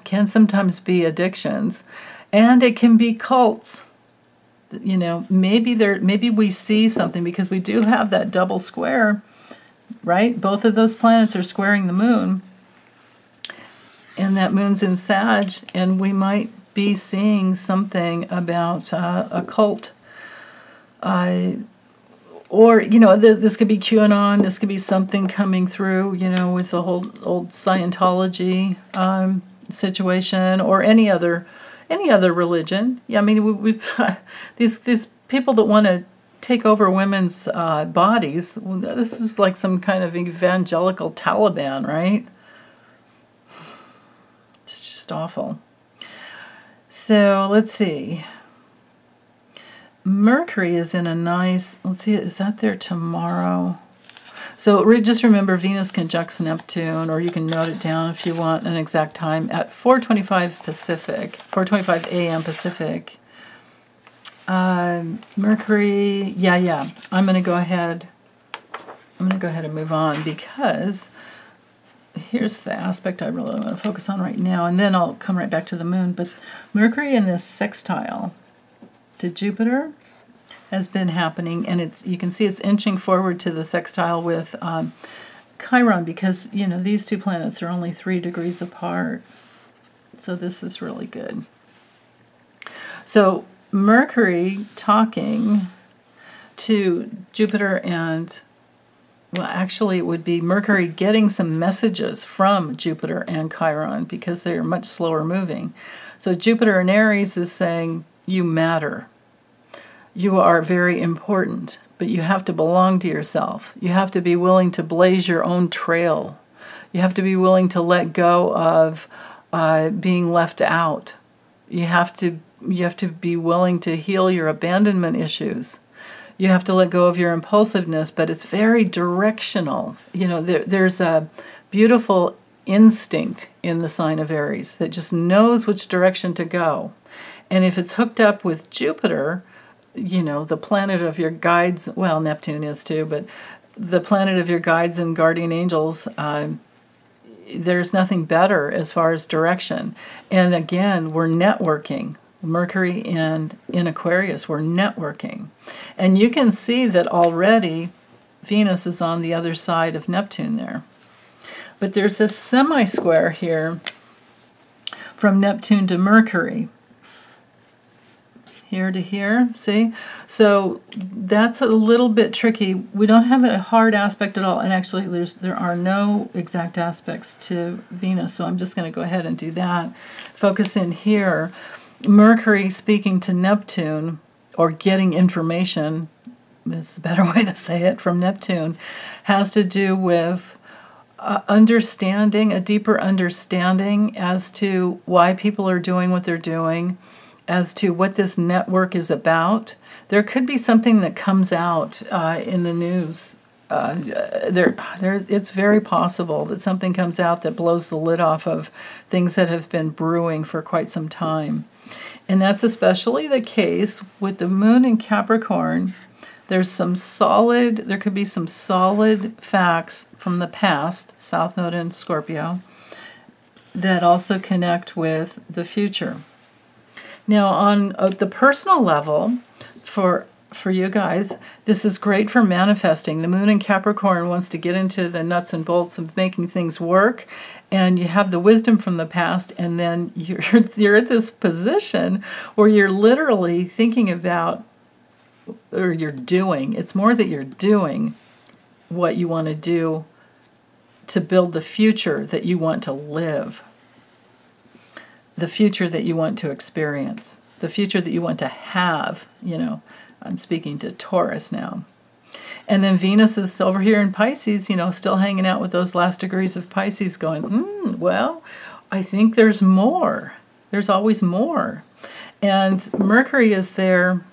can sometimes be addictions, and it can be cults. Maybe we see something because we do have that double square, right? Both of those planets are squaring the moon, and that moon's in Sag, and we might be seeing something about a cult. Or, this could be QAnon, this could be something coming through, with the whole old Scientology situation, or any other religion. Yeah, I mean, we've these people that want to take over women's bodies. This is like some kind of evangelical Taliban, right? It's just awful. So let's see. Mercury is in a nice, let's see, is that there tomorrow? So just remember, Venus conjuncts Neptune, or you can note it down if you want an exact time, at 4:25 Pacific, 4:25 a.m. Pacific. Mercury, yeah. I'm going to go ahead and move on, because here's the aspect I really want to focus on right now, and then I'll come right back to the moon. But Mercury in this sextile to Jupiter has been happening, and you can see it's inching forward to the sextile with Chiron, because these two planets are only 3 degrees apart. So this is really good. So Mercury talking to Jupiter and, well, actually it would be Mercury getting some messages from Jupiter and Chiron because they are much slower moving. So Jupiter in Aries is saying, you matter. You are very important, but you have to belong to yourself. You have to be willing to blaze your own trail. You have to be willing to let go of being left out. You have to be willing to heal your abandonment issues. You have to let go of your impulsiveness, but it's very directional. You know, there's a beautiful instinct in the sign of Aries that just knows which direction to go. And if it's hooked up with Jupiter, you know, the planet of your guides, well, Neptune is too, but the planet of your guides and guardian angels, there's nothing better as far as direction. And again, we're networking. Mercury and in Aquarius, we're networking. And you can see that already Venus is on the other side of Neptune there. But there's a semi-square here from Neptune to Mercury. Here to here, see? So that's a little bit tricky. We don't have a hard aspect at all. And actually, there are no exact aspects to Venus. So I'm just going to go ahead and do that. Focus in here. Mercury speaking to Neptune, or getting information, is the better way to say it, from Neptune, has to do with understanding, a deeper understanding as to why people are doing what they're doing, as to what this network is about. There could be something that comes out in the news. It's very possible that something comes out that blows the lid off of things that have been brewing for quite some time. And that's especially the case with the moon in Capricorn. There could be some solid facts from the past, South Node in Scorpio, that also connect with the future. Now, on the personal level, for you guys, this is great for manifesting. The moon in Capricorn wants to get into the nuts and bolts of making things work, and you have the wisdom from the past, and then you're at this position where you're literally thinking about, or you're doing, it's more that you're doing what you want to do to build the future that you want to live, the future that you want to experience, the future that you want to have. You know, I'm speaking to Taurus now. And then Venus is over here in Pisces, you know, still hanging out with those last degrees of Pisces going, well, I think there's more. There's always more. And Mercury is there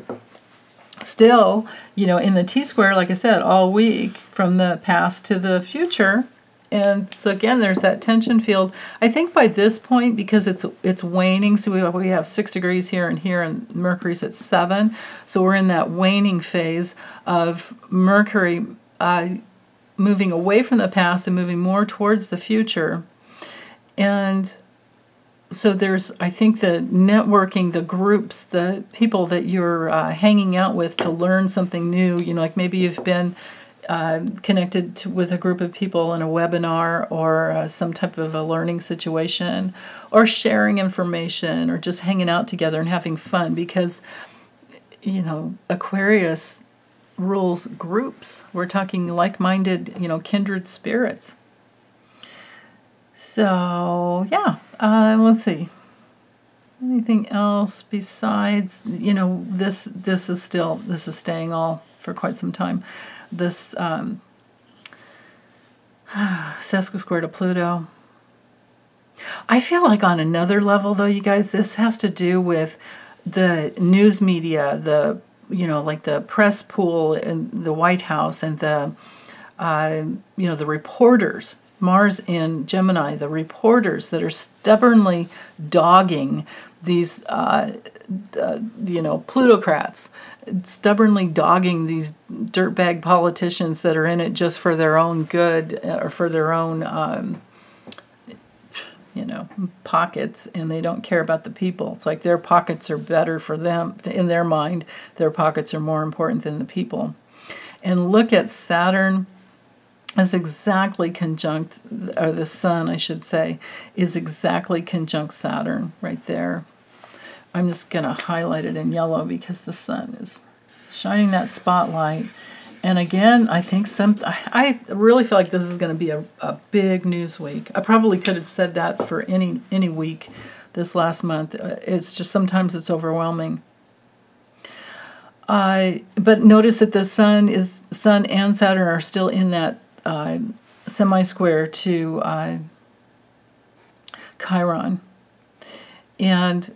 still, you know, in the T-square, like I said, all week from the past to the future. And so again, there's that tension field. I think by this point, because it's waning, so we have 6 degrees here, and Mercury's at 7. So we're in that waning phase of Mercury moving away from the past and moving more towards the future. And so there's, I think, the networking, the groups, the people that you're hanging out with to learn something new. You know, like maybe you've been connected with a group of people in a webinar or some type of a learning situation, or sharing information, or just hanging out together and having fun, because, you know, Aquarius rules groups. We're talking like-minded, you know, kindred spirits. So, yeah, let's see. Anything else besides, you know, this is staying all for quite some time. This sesqui-square to Pluto. I feel like on another level, though, you guys, this has to do with the news media, the, you know, like the press pool in the White House, and the, you know, the reporters, Mars in Gemini, the reporters that are stubbornly dogging these, you know, plutocrats, stubbornly dogging these dirtbag politicians that are in it just for their own good, or for their own, you know, pockets, and they don't care about the people. It's like their pockets are better for them. In their mind, their pockets are more important than the people. And look at Saturn is exactly conjunct, or the sun, I should say, is exactly conjunct Saturn right there. I'm just going to highlight it in yellow because the sun is shining that spotlight. And again, I think I really feel like this is going to be a big news week. I probably could have said that for any week this last month. It's just sometimes it's overwhelming. But notice that the sun and Saturn are still in that semi-square to Chiron. And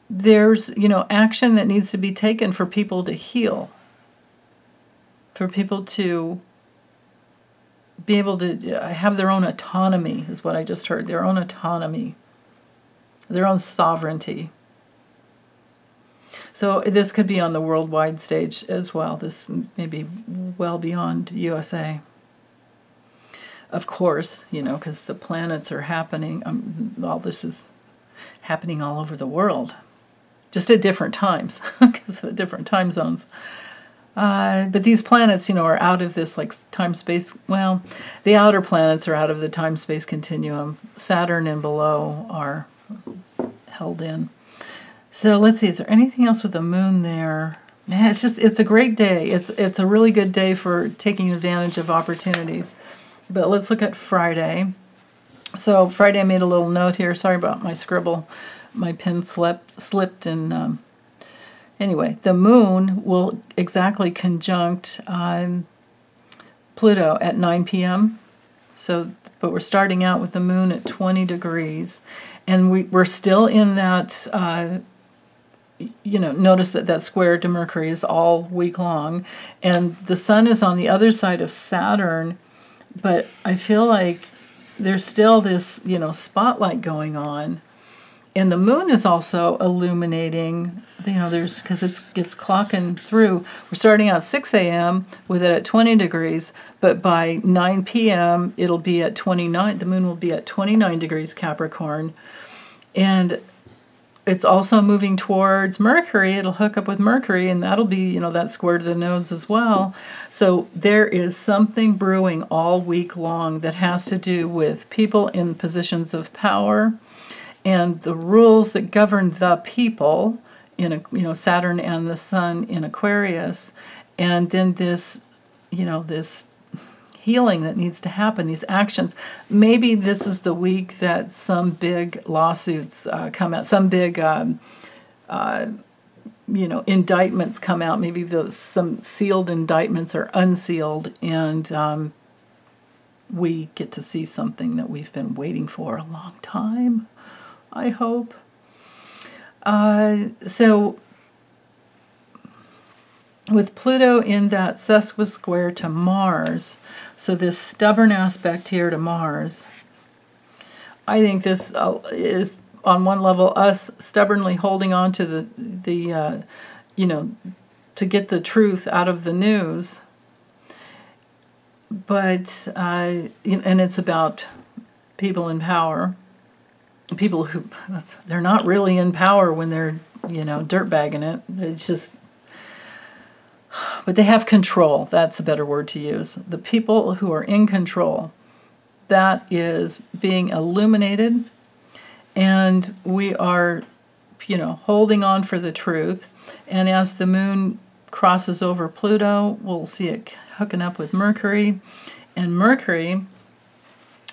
there's, action that needs to be taken for people to heal, for people to be able to have their own autonomy, is what I just heard, their own autonomy, their own sovereignty. So this could be on the worldwide stage as well. This may be well beyond USA. Of course, because the planets are happening, all this is happening all over the world. Just at different times, because of the different time zones. But these planets, are out of this time-space. Well, the outer planets are out of the time-space continuum. Saturn and below are held in. So let's see. Is there anything else with the moon there? Nah, it's a great day. It's a really good day for taking advantage of opportunities. But let's look at Friday. So Friday, I made a little note here. Sorry about my scribble. My pen slipped, and anyway, the moon will exactly conjunct Pluto at 9 p.m. So, but we're starting out with the moon at 20 degrees, and we're still in that. Notice that square to Mercury is all week long, and the sun is on the other side of Saturn. But I feel like there's still this, spotlight going on. And the moon is also illuminating, because it's clocking through. We're starting out 6 a.m. with it at 20 degrees, but by 9 p.m. it'll be at 29. The moon will be at 29 degrees Capricorn. And it's also moving towards Mercury. It'll hook up with Mercury, and that'll be, that square to the nodes as well. So there is something brewing all week long that has to do with people in positions of power, and the rules that govern the people in Saturn and the Sun in Aquarius, and then this this healing that needs to happen, these actions. Maybe this is the week that some big lawsuits come out, some big indictments come out. Maybe some sealed indictments are unsealed, and we get to see something that we've been waiting for a long time, I hope. So with Pluto in that sesquisquare to Mars, so this stubborn aspect here to Mars, I think this is on one level us stubbornly holding on to the to get the truth out of the news. But and it's about people in power. People who, they're not really in power when they're, dirtbagging it. It's just, but they have control. That's a better word to use. The people who are in control, that is being illuminated, and we are, holding on for the truth. And as the moon crosses over Pluto, we'll see it hooking up with Mercury, and Mercury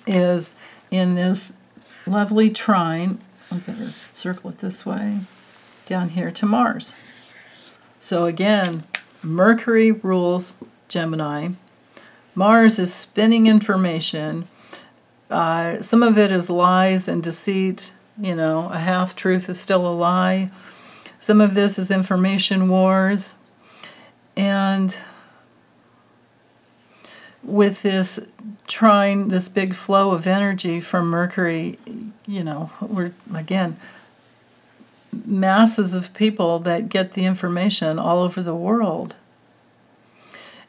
is in this lovely trine. I better circle it this way, down here to Mars. So again, Mercury rules Gemini. Mars is spinning information. Some of it is lies and deceit. A half-truth is still a lie. Some of this is information wars. And with this trine, this big flow of energy from Mercury, we're, again, masses of people that get the information all over the world.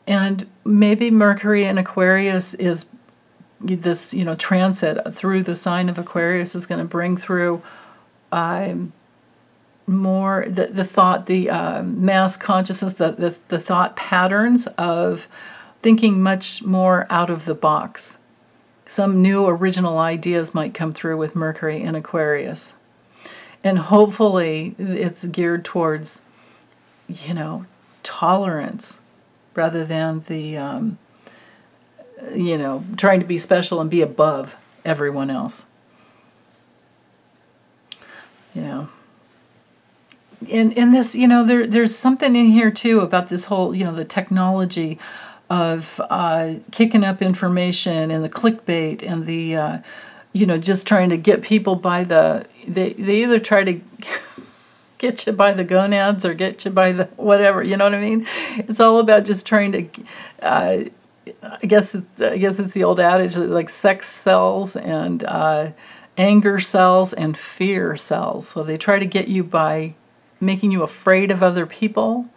And maybe Mercury in Aquarius is this, transit through the sign of Aquarius is going to bring through more the thought, the mass consciousness, the thought patterns of thinking much more out of the box. Some new original ideas might come through with Mercury in Aquarius. And hopefully it's geared towards, you know, tolerance rather than the, you know, trying to be special and be above everyone else. You know. In this, you know, there's something in here too about this whole, you know, the technology of kicking up information and the clickbait and the, you know, just trying to get people by the, they either try to get you by the gonads or get you by the whatever, you know what I mean? It's all about just trying to, I guess it's the old adage, like sex sells and anger sells and fear sells. So they try to get you by making you afraid of other people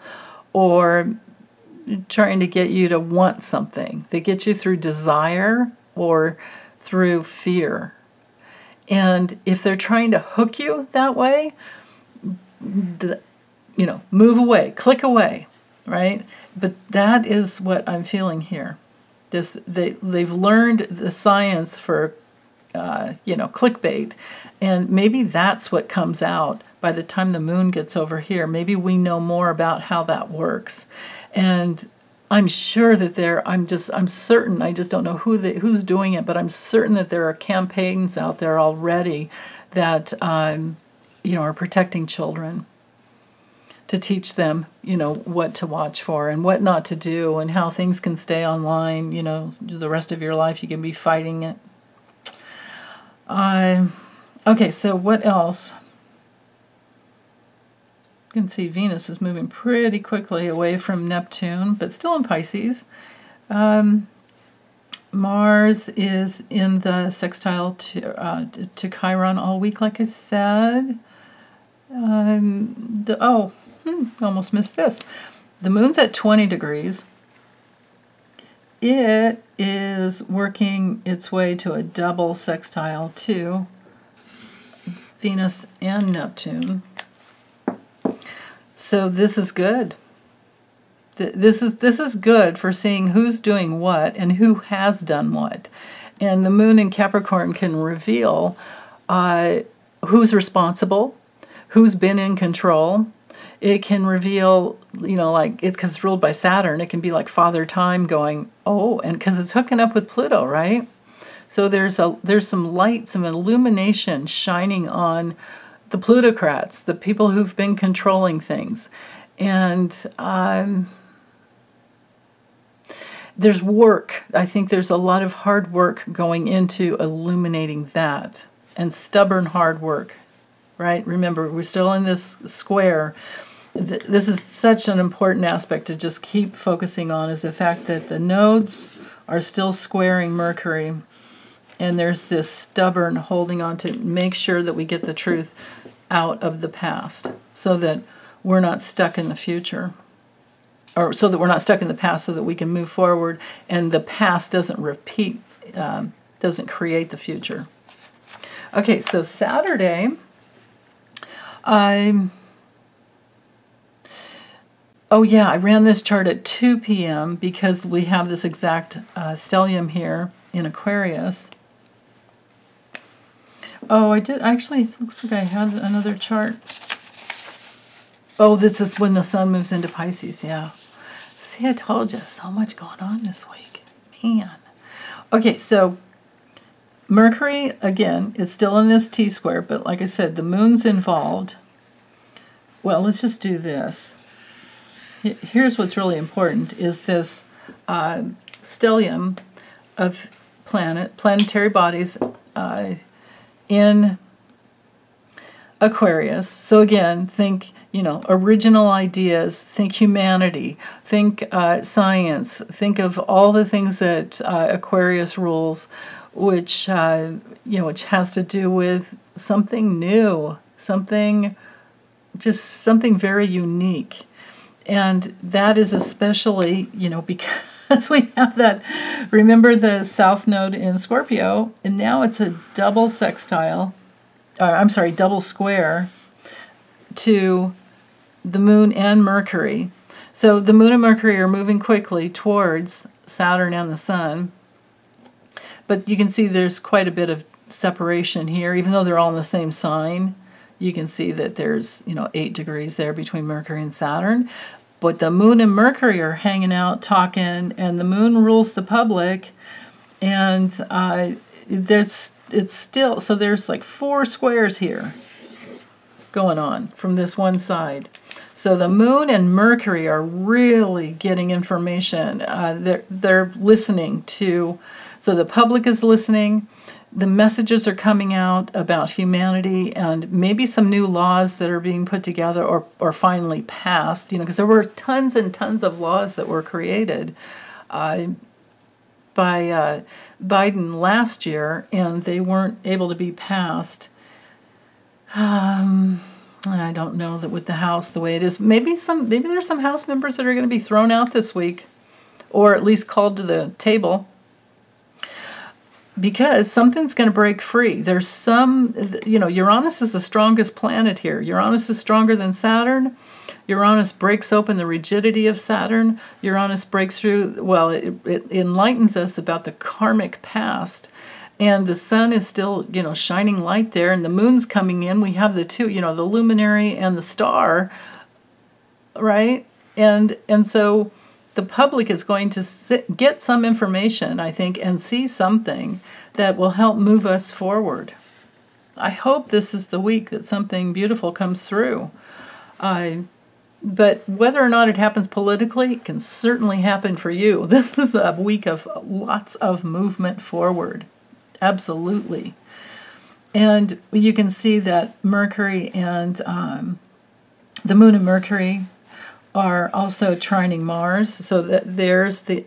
or trying to get you to want something. They get you through desire or through fear. And if they're trying to hook you that way, you know, move away, click away, right? But that is what I'm feeling here. They've learned the science for, you know, clickbait, and maybe that's what comes out by the time the moon gets over here. Maybe we know more about how that works. And I'm sure that I'm certain, I just don't know who's doing it, but I'm certain that there are campaigns out there already that, you know, are protecting children to teach them, you know, what to watch for and what not to do and how things can stay online, you know, the rest of your life. You can be fighting it. Okay, so what else? You can see Venus is moving pretty quickly away from Neptune, but still in Pisces. Mars is in the sextile to Chiron all week, like I said. Almost missed this. The moon's at 20 degrees. It is working its way to a double sextile to Venus and Neptune. So this is good. This is good for seeing who's doing what and who has done what. And the moon in Capricorn can reveal who's responsible, who's been in control. It can reveal, you know, like, because it's ruled by Saturn, it can be like Father Time going, oh, and because it's hooking up with Pluto, right? So there's some light, some illumination shining on the plutocrats, the people who've been controlling things. And there's work. I think there's a lot of hard work going into illuminating that, and stubborn hard work, right? Remember, we're still in this square. This is such an important aspect to just keep focusing on, is the fact that the nodes are still squaring Mercury. And there's this stubborn holding on to make sure that we get the truth out of the past so that we're not stuck in the future. Or so that we're not stuck in the past so that we can move forward and the past doesn't repeat, doesn't create the future. Okay, so Saturday, I ran this chart at 2 p.m. because we have this exact stellium here in Aquarius. Oh, I did. Actually, it looks like I had another chart. Oh, this is when the sun moves into Pisces, yeah. See, I told you, so much going on this week. Man. Okay, so Mercury, again, is still in this T-square, but like I said, the moon's involved. Well, let's just do this. Here's what's really important, is this stellium of planetary bodies in Aquarius. So again, think, you know, original ideas, think humanity, think science, think of all the things that Aquarius rules, which, which has to do with something new, something very unique. And that is especially, because we have that, remember the South Node in Scorpio, and now it's a double sextile, double square to the Moon and Mercury. So the Moon and Mercury are moving quickly towards Saturn and the Sun. But you can see there's quite a bit of separation here, even though they're all in the same sign. you can see that there's, 8 degrees there between Mercury and Saturn. But the moon and Mercury are hanging out, talking, and the moon rules the public. And it's still, so there's like 4 squares here going on from this one side. So the moon and Mercury are really getting information. They're listening to, so the public is listening. The messages are coming out about humanity and maybe some new laws that are being put together or finally passed, because there were tons and tons of laws that were created by Biden last year, and they weren't able to be passed. And I don't know that with the House the way it is. Maybe there's some House members that are going to be thrown out this week, or at least called to the table, because something's going to break free. There's some, Uranus is the strongest planet here. Uranus is stronger than Saturn. Uranus breaks open the rigidity of Saturn. Uranus breaks through, it enlightens us about the karmic past. And the sun is still, shining light there, and the moon's coming in. We have the two, the luminary and the star, right? And so the public is going to get some information, I think, and see something that will help move us forward. I hope this is the week that something beautiful comes through. But whether or not it happens politically, it can certainly happen for you. This is a week of lots of movement forward. Absolutely. And you can see that Mercury and the moon and Mercury are also trining Mars. So that there's the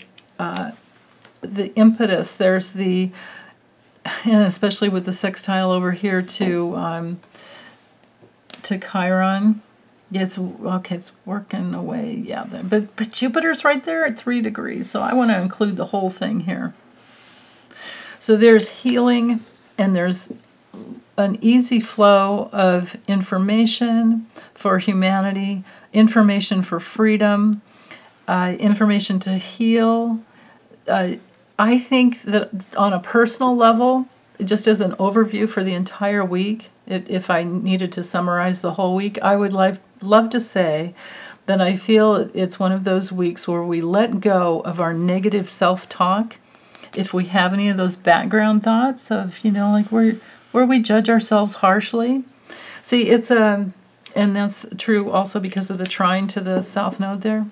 impetus, there's and especially with the sextile over here to Chiron. Yeah, it's working away. Yeah, but Jupiter's right there at 3 degrees. So I want to include the whole thing here. So there's healing, and there's an easy flow of information for humanity, information for freedom, information to heal. I think that on a personal level, just as an overview for the entire week, if I needed to summarize the whole week, I would love to say that I feel it's one of those weeks where we let go of our negative self-talk. If we have any of those background thoughts of, like where we judge ourselves harshly. See, it's and that's true also because of the trine to the south node there.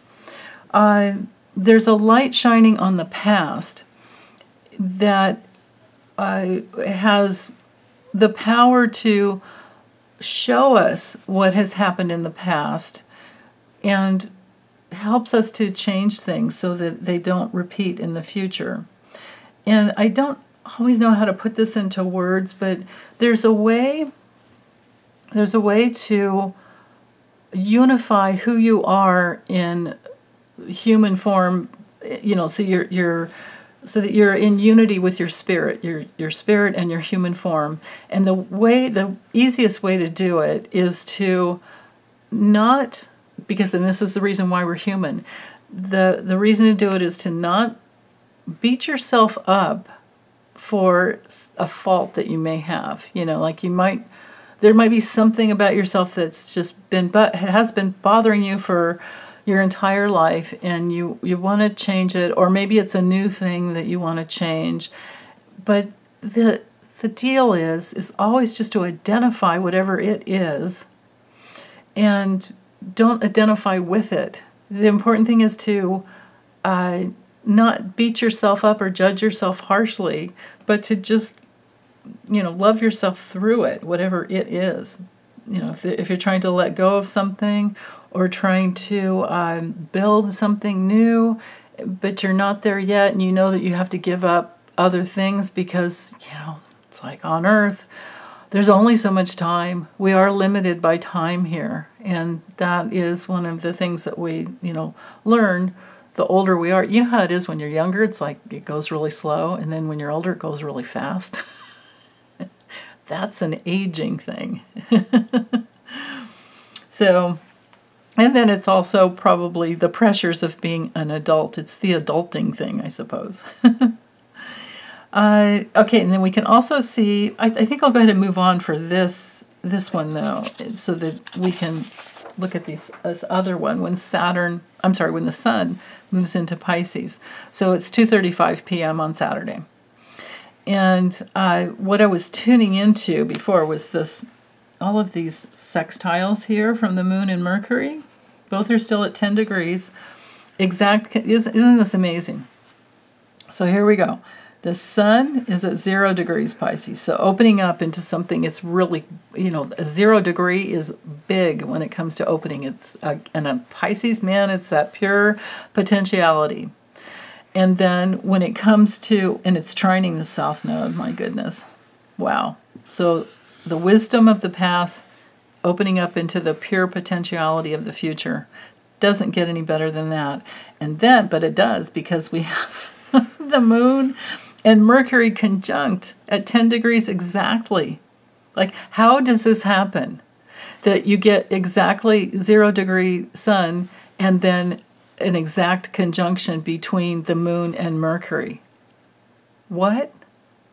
There's a light shining on the past that has the power to show us what has happened in the past and helps us to change things so that they don't repeat in the future. And I don't always know how to put this into words, but there's a way to unify who you are in human form, so that you're in unity with your spirit and your human form. And the easiest way to do it is to not, because then this is the reason why we're human. The reason to do it is to not beat yourself up for a fault that you may have. There might be something about yourself that's just has been bothering you for your entire life, and you want to change it, or maybe it's a new thing that you want to change. But the deal is always just to identify whatever it is, and don't identify with it. The important thing is to not beat yourself up or judge yourself harshly, but to just, love yourself through it, whatever it is. If you're trying to let go of something or trying to build something new, but you're not there yet, and you know that you have to give up other things because, it's like on Earth, there's only so much time. We are limited by time here, and that is one of the things that we, learn the older we are. You know how it is when you're younger, it's like it goes really slow, and then when you're older, it goes really fast. That's an aging thing. So, and then it's also probably the pressures of being an adult. It's the adulting thing, I suppose. Okay, and then we can also see, I think I'll go ahead and move on for this this one though, so that we can look at this other one when when the sun moves into Pisces. So it's 2:35 p.m. on Saturday. And what I was tuning into before was all of these sextiles here from the moon and Mercury. Both are still at 10 degrees. Isn't this amazing? So here we go. The sun is at 0 degrees Pisces, so opening up into something, it's really, a 0 degree is big when it comes to opening. And a Pisces, man, it's that pure potentiality. And then when it comes to, and it's trining the South Node, my goodness. Wow. So the wisdom of the past, opening up into the pure potentiality of the future. Doesn't get any better than that. And then, but it does, because we have the moon and Mercury conjunct at 10 degrees exactly. Like, how does this happen? That you get exactly 0 degree sun and then an exact conjunction between the moon and Mercury. What?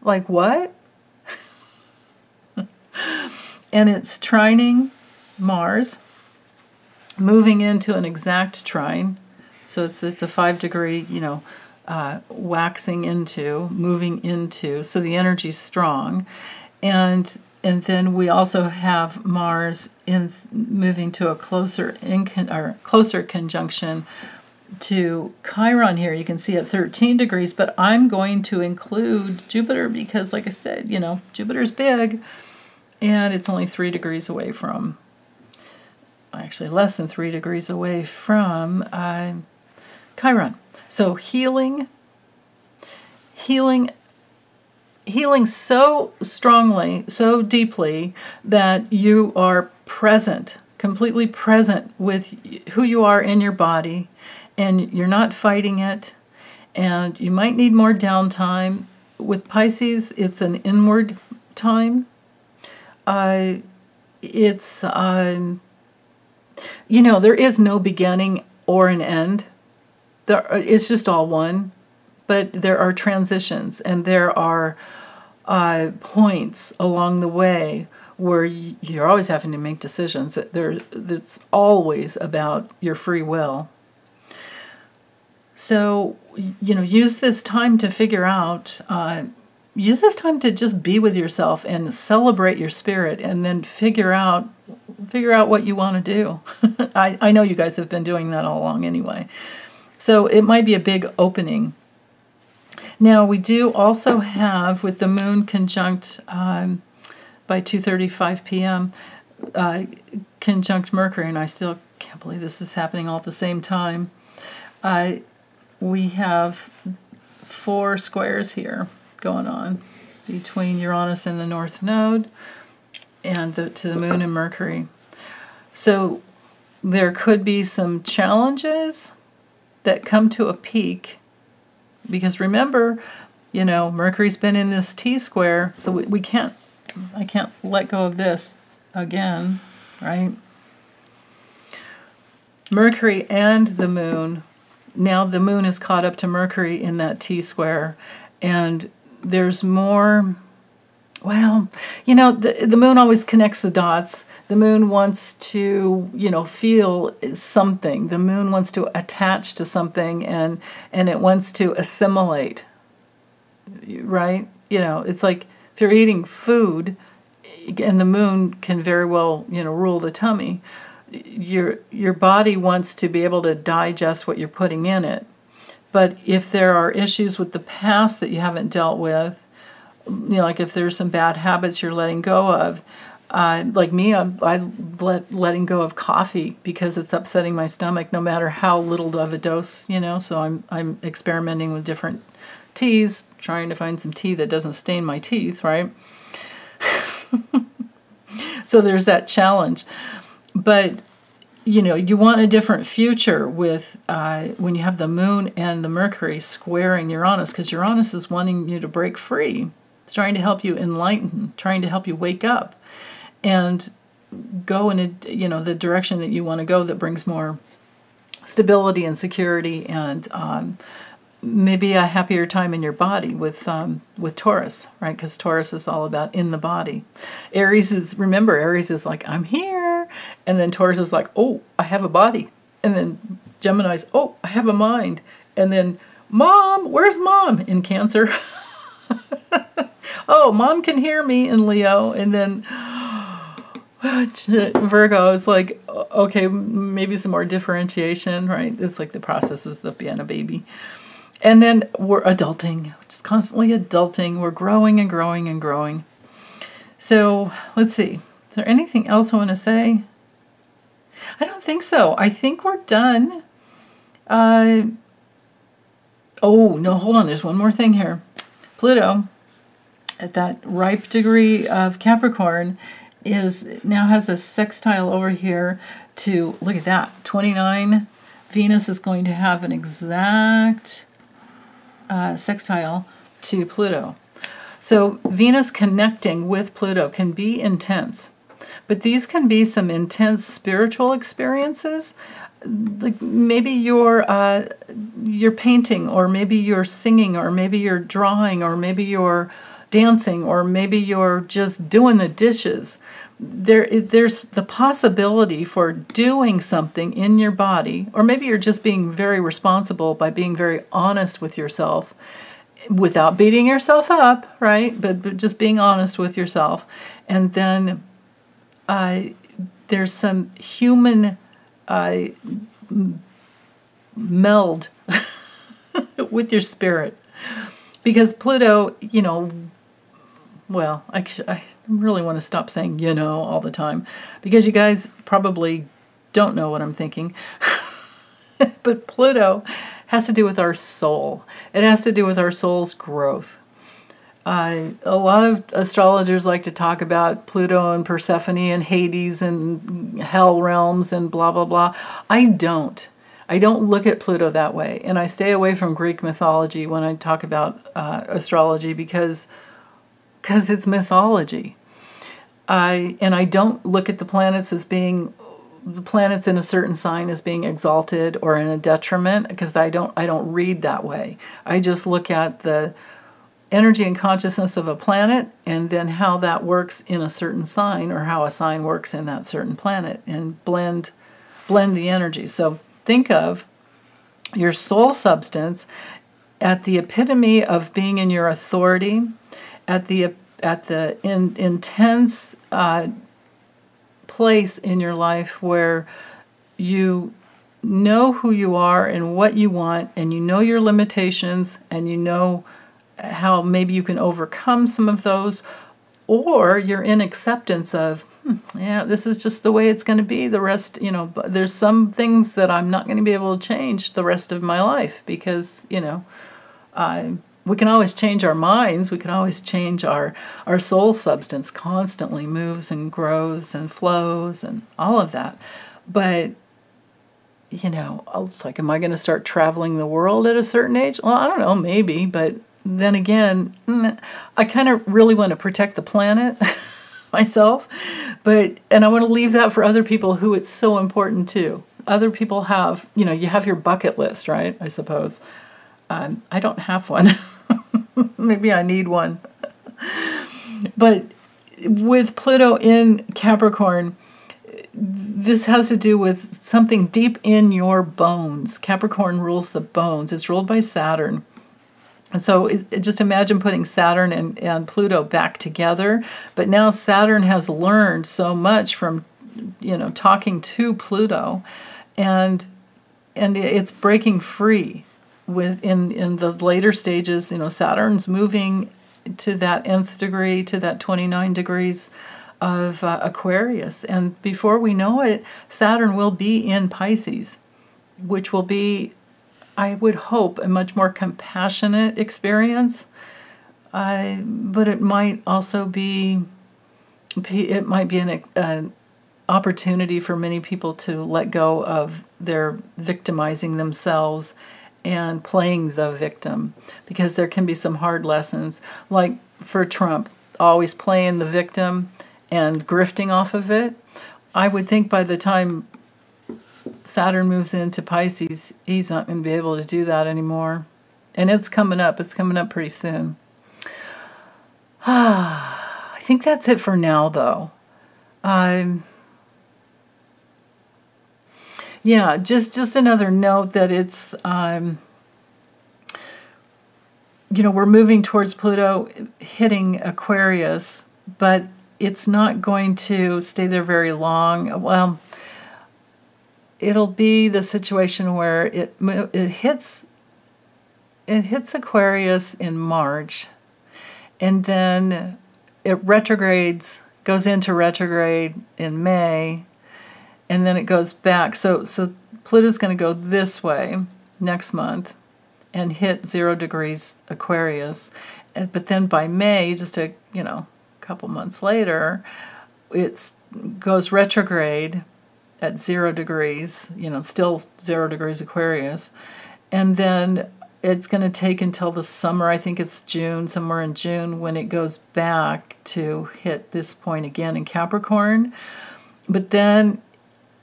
Like what? And it's trining Mars, moving into an exact trine. So it's a 5 degree, waxing into, moving into. So the energy's strong. And then we also have Mars moving to a closer conjunction to Chiron here. You can see at 13 degrees, but I'm going to include Jupiter because, like I said, Jupiter's big, and it's only 3 degrees away from, actually less than 3 degrees away from Chiron. So healing so strongly, so deeply, that you are present, completely present with who you are in your body, and you're not fighting it, and you might need more downtime. With Pisces, it's an inward time. There is no beginning or an end. It's just all one. But there are transitions, and there are points along the way where you're always having to make decisions. It's always about your free will. So, use this time to figure out, use this time to just be with yourself and celebrate your spirit, and then figure out what you want to do. I know you guys have been doing that all along anyway. So it might be a big opening. Now, we do also have, with the moon conjunct by 2:35 p.m., conjunct Mercury, and I still can't believe this is happening all at the same time. We have 4 squares here going on between Uranus and the North Node and to the moon and Mercury. So there could be some challenges that come to a peak. Because remember, Mercury's been in this T-square, so I can't let go of this again, right? Mercury and the moon, now the moon is caught up to Mercury in that T-square, and there's more, the moon always connects the dots. The moon wants to, feel something. The moon wants to attach to something, and it wants to assimilate, right? It's like if you're eating food, and the moon can very well, rule the tummy, your body wants to be able to digest what you're putting in it. But if there are issues with the past that you haven't dealt with, like if there's some bad habits you're letting go of, like me, I'm letting go of coffee because it's upsetting my stomach, no matter how little of a dose, So I'm experimenting with different teas, trying to find some tea that doesn't stain my teeth, right? So there's that challenge. But you want a different future with when you have the moon and the Mercury squaring Uranus, because Uranus is wanting you to break free. It's trying to help you enlighten, trying to help you wake up and go in the direction that you want to go, that brings more stability and security and maybe a happier time in your body with Taurus, right? Because Taurus is all about in the body. Aries is like, I'm here. And then Taurus is like, oh, I have a body. And then Gemini's, oh, I have a mind. And then Mom, where's Mom in Cancer? Oh, Mom can hear me in Leo. And then Virgo is like, okay, maybe some more differentiation, right? It's like the processes of being a baby. And then we're adulting, just constantly adulting. We're growing and growing and growing. So let's see. Is there anything else I want to say? I don't think so. I think we're done. Oh, no, hold on. There's one more thing here. Pluto, at that ripe degree of Capricorn, now has a sextile over here to, look at that, 29. Venus is going to have an exact sextile to Pluto. So Venus connecting with Pluto can be intense, but these can be some intense spiritual experiences. Like maybe you're painting, or maybe you're singing, or maybe you're drawing, or maybe you're dancing, or maybe you're just doing the dishes. There's the possibility for doing something in your body, or maybe you're just being very responsible by being very honest with yourself without beating yourself up, right? But just being honest with yourself. And then there's some human meld with your spirit. Because Pluto, well, I really want to stop saying, all the time, because you guys probably don't know what I'm thinking. But Pluto has to do with our soul. It has to do with our soul's growth. A lot of astrologers like to talk about Pluto and Persephone and Hades and hell realms and blah, blah, blah. I don't look at Pluto that way. And I stay away from Greek mythology when I talk about astrology because it's mythology. And I don't look at the planets as being, the planets in a certain sign as being exalted or in a detriment, because I don't read that way. I just look at the energy and consciousness of a planet, and then how that works in a certain sign, or how a sign works in that certain planet, and blend the energy. So think of your soul substance at the epitome of being in your authority, at the intense place in your life where you know who you are and what you want, and you know your limitations, and you know how maybe you can overcome some of those, or you're in acceptance of, yeah, this is just the way it's going to be. The rest, there's some things that I'm not going to be able to change the rest of my life, because, we can always change our minds. We can always change our soul substance. Constantly moves and grows and flows and all of that. But, it's like, am I going to start traveling the world at a certain age? Well, I don't know, maybe. But then again, I kind of really want to protect the planet myself. And I want to leave that for other people who it's so important to. Other people have, you have your bucket list, right? I suppose. I don't have one. Maybe I need one. But with Pluto in Capricorn, this has to do with something deep in your bones. Capricorn rules the bones. It's ruled by Saturn. And so just imagine putting Saturn and Pluto back together. But now Saturn has learned so much from, talking to Pluto, and it's breaking free. In the later stages, Saturn's moving to that nth degree, to that 29 degrees of Aquarius. And before we know it, Saturn will be in Pisces, which will be, I would hope, a much more compassionate experience. But it might also be, an opportunity for many people to let go of their victimizing themselves and playing the victim, because there can be some hard lessons, like for Trump, always playing the victim and grifting off of it. I would think by the time Saturn moves into Pisces, he's not going to be able to do that anymore. And it's coming up. It's coming up pretty soon. I think that's it for now, though. Yeah, just another note that it's, we're moving towards Pluto hitting Aquarius, but it's not going to stay there very long. Well, it'll be the situation where it hits Aquarius in March, and then it retrogrades, goes into retrograde in May, and then it goes back. So Pluto's going to go this way next month and hit 0 degrees Aquarius. But then by May, just a couple months later, it goes retrograde at 0 degrees, still 0 degrees Aquarius. And then it's going to take until the summer, I think it's June, somewhere in June, when it goes back to hit this point again in Capricorn. But then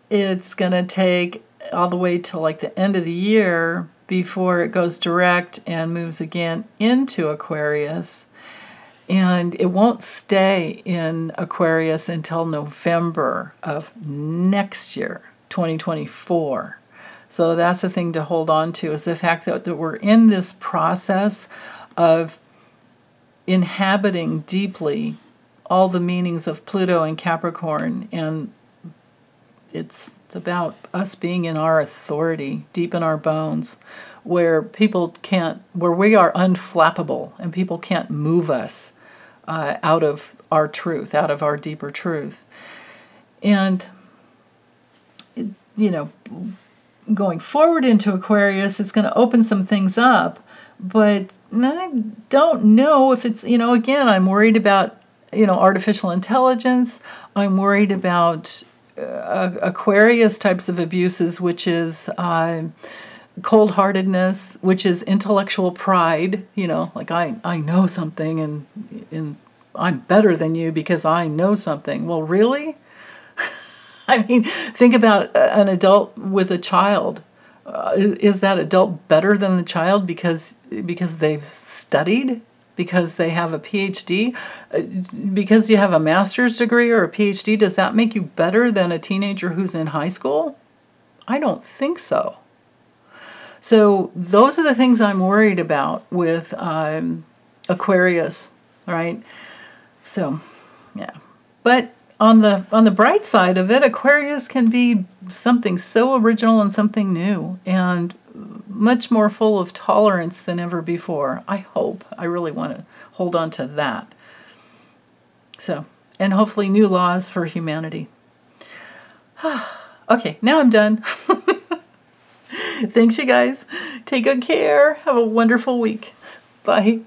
it's going to take all the way till like the end of the year before it goes direct and moves again into Aquarius. And it won't stay in Aquarius until November of next year, 2024. So that's the thing to hold on to, is the fact that we're in this process of inhabiting deeply all the meanings of Pluto and Capricorn, and it's about us being in our authority, deep in our bones, where we are unflappable and people can't move us out of our truth, out of our deeper truth. And, going forward into Aquarius, it's going to open some things up, but I don't know if it's, again, I'm worried about, artificial intelligence. I'm worried about Aquarius types of abuses, which is cold-heartedness, which is intellectual pride, like I know something and I'm better than you because I know something. Well, really? I mean, think about an adult with a child. Is that adult better than the child because they've studied? Because they have a PhD? Because you have a master's degree or a PhD, does that make you better than a teenager who's in high school? I don't think so. So those are the things I'm worried about with Aquarius, right? So, yeah. But on the bright side of it, Aquarius can be something so original and something new, and much more full of tolerance than ever before. I hope. I really want to hold on to that. So, and hopefully new laws for humanity. Okay, now I'm done. Thanks, you guys. Take good care. Have a wonderful week. Bye.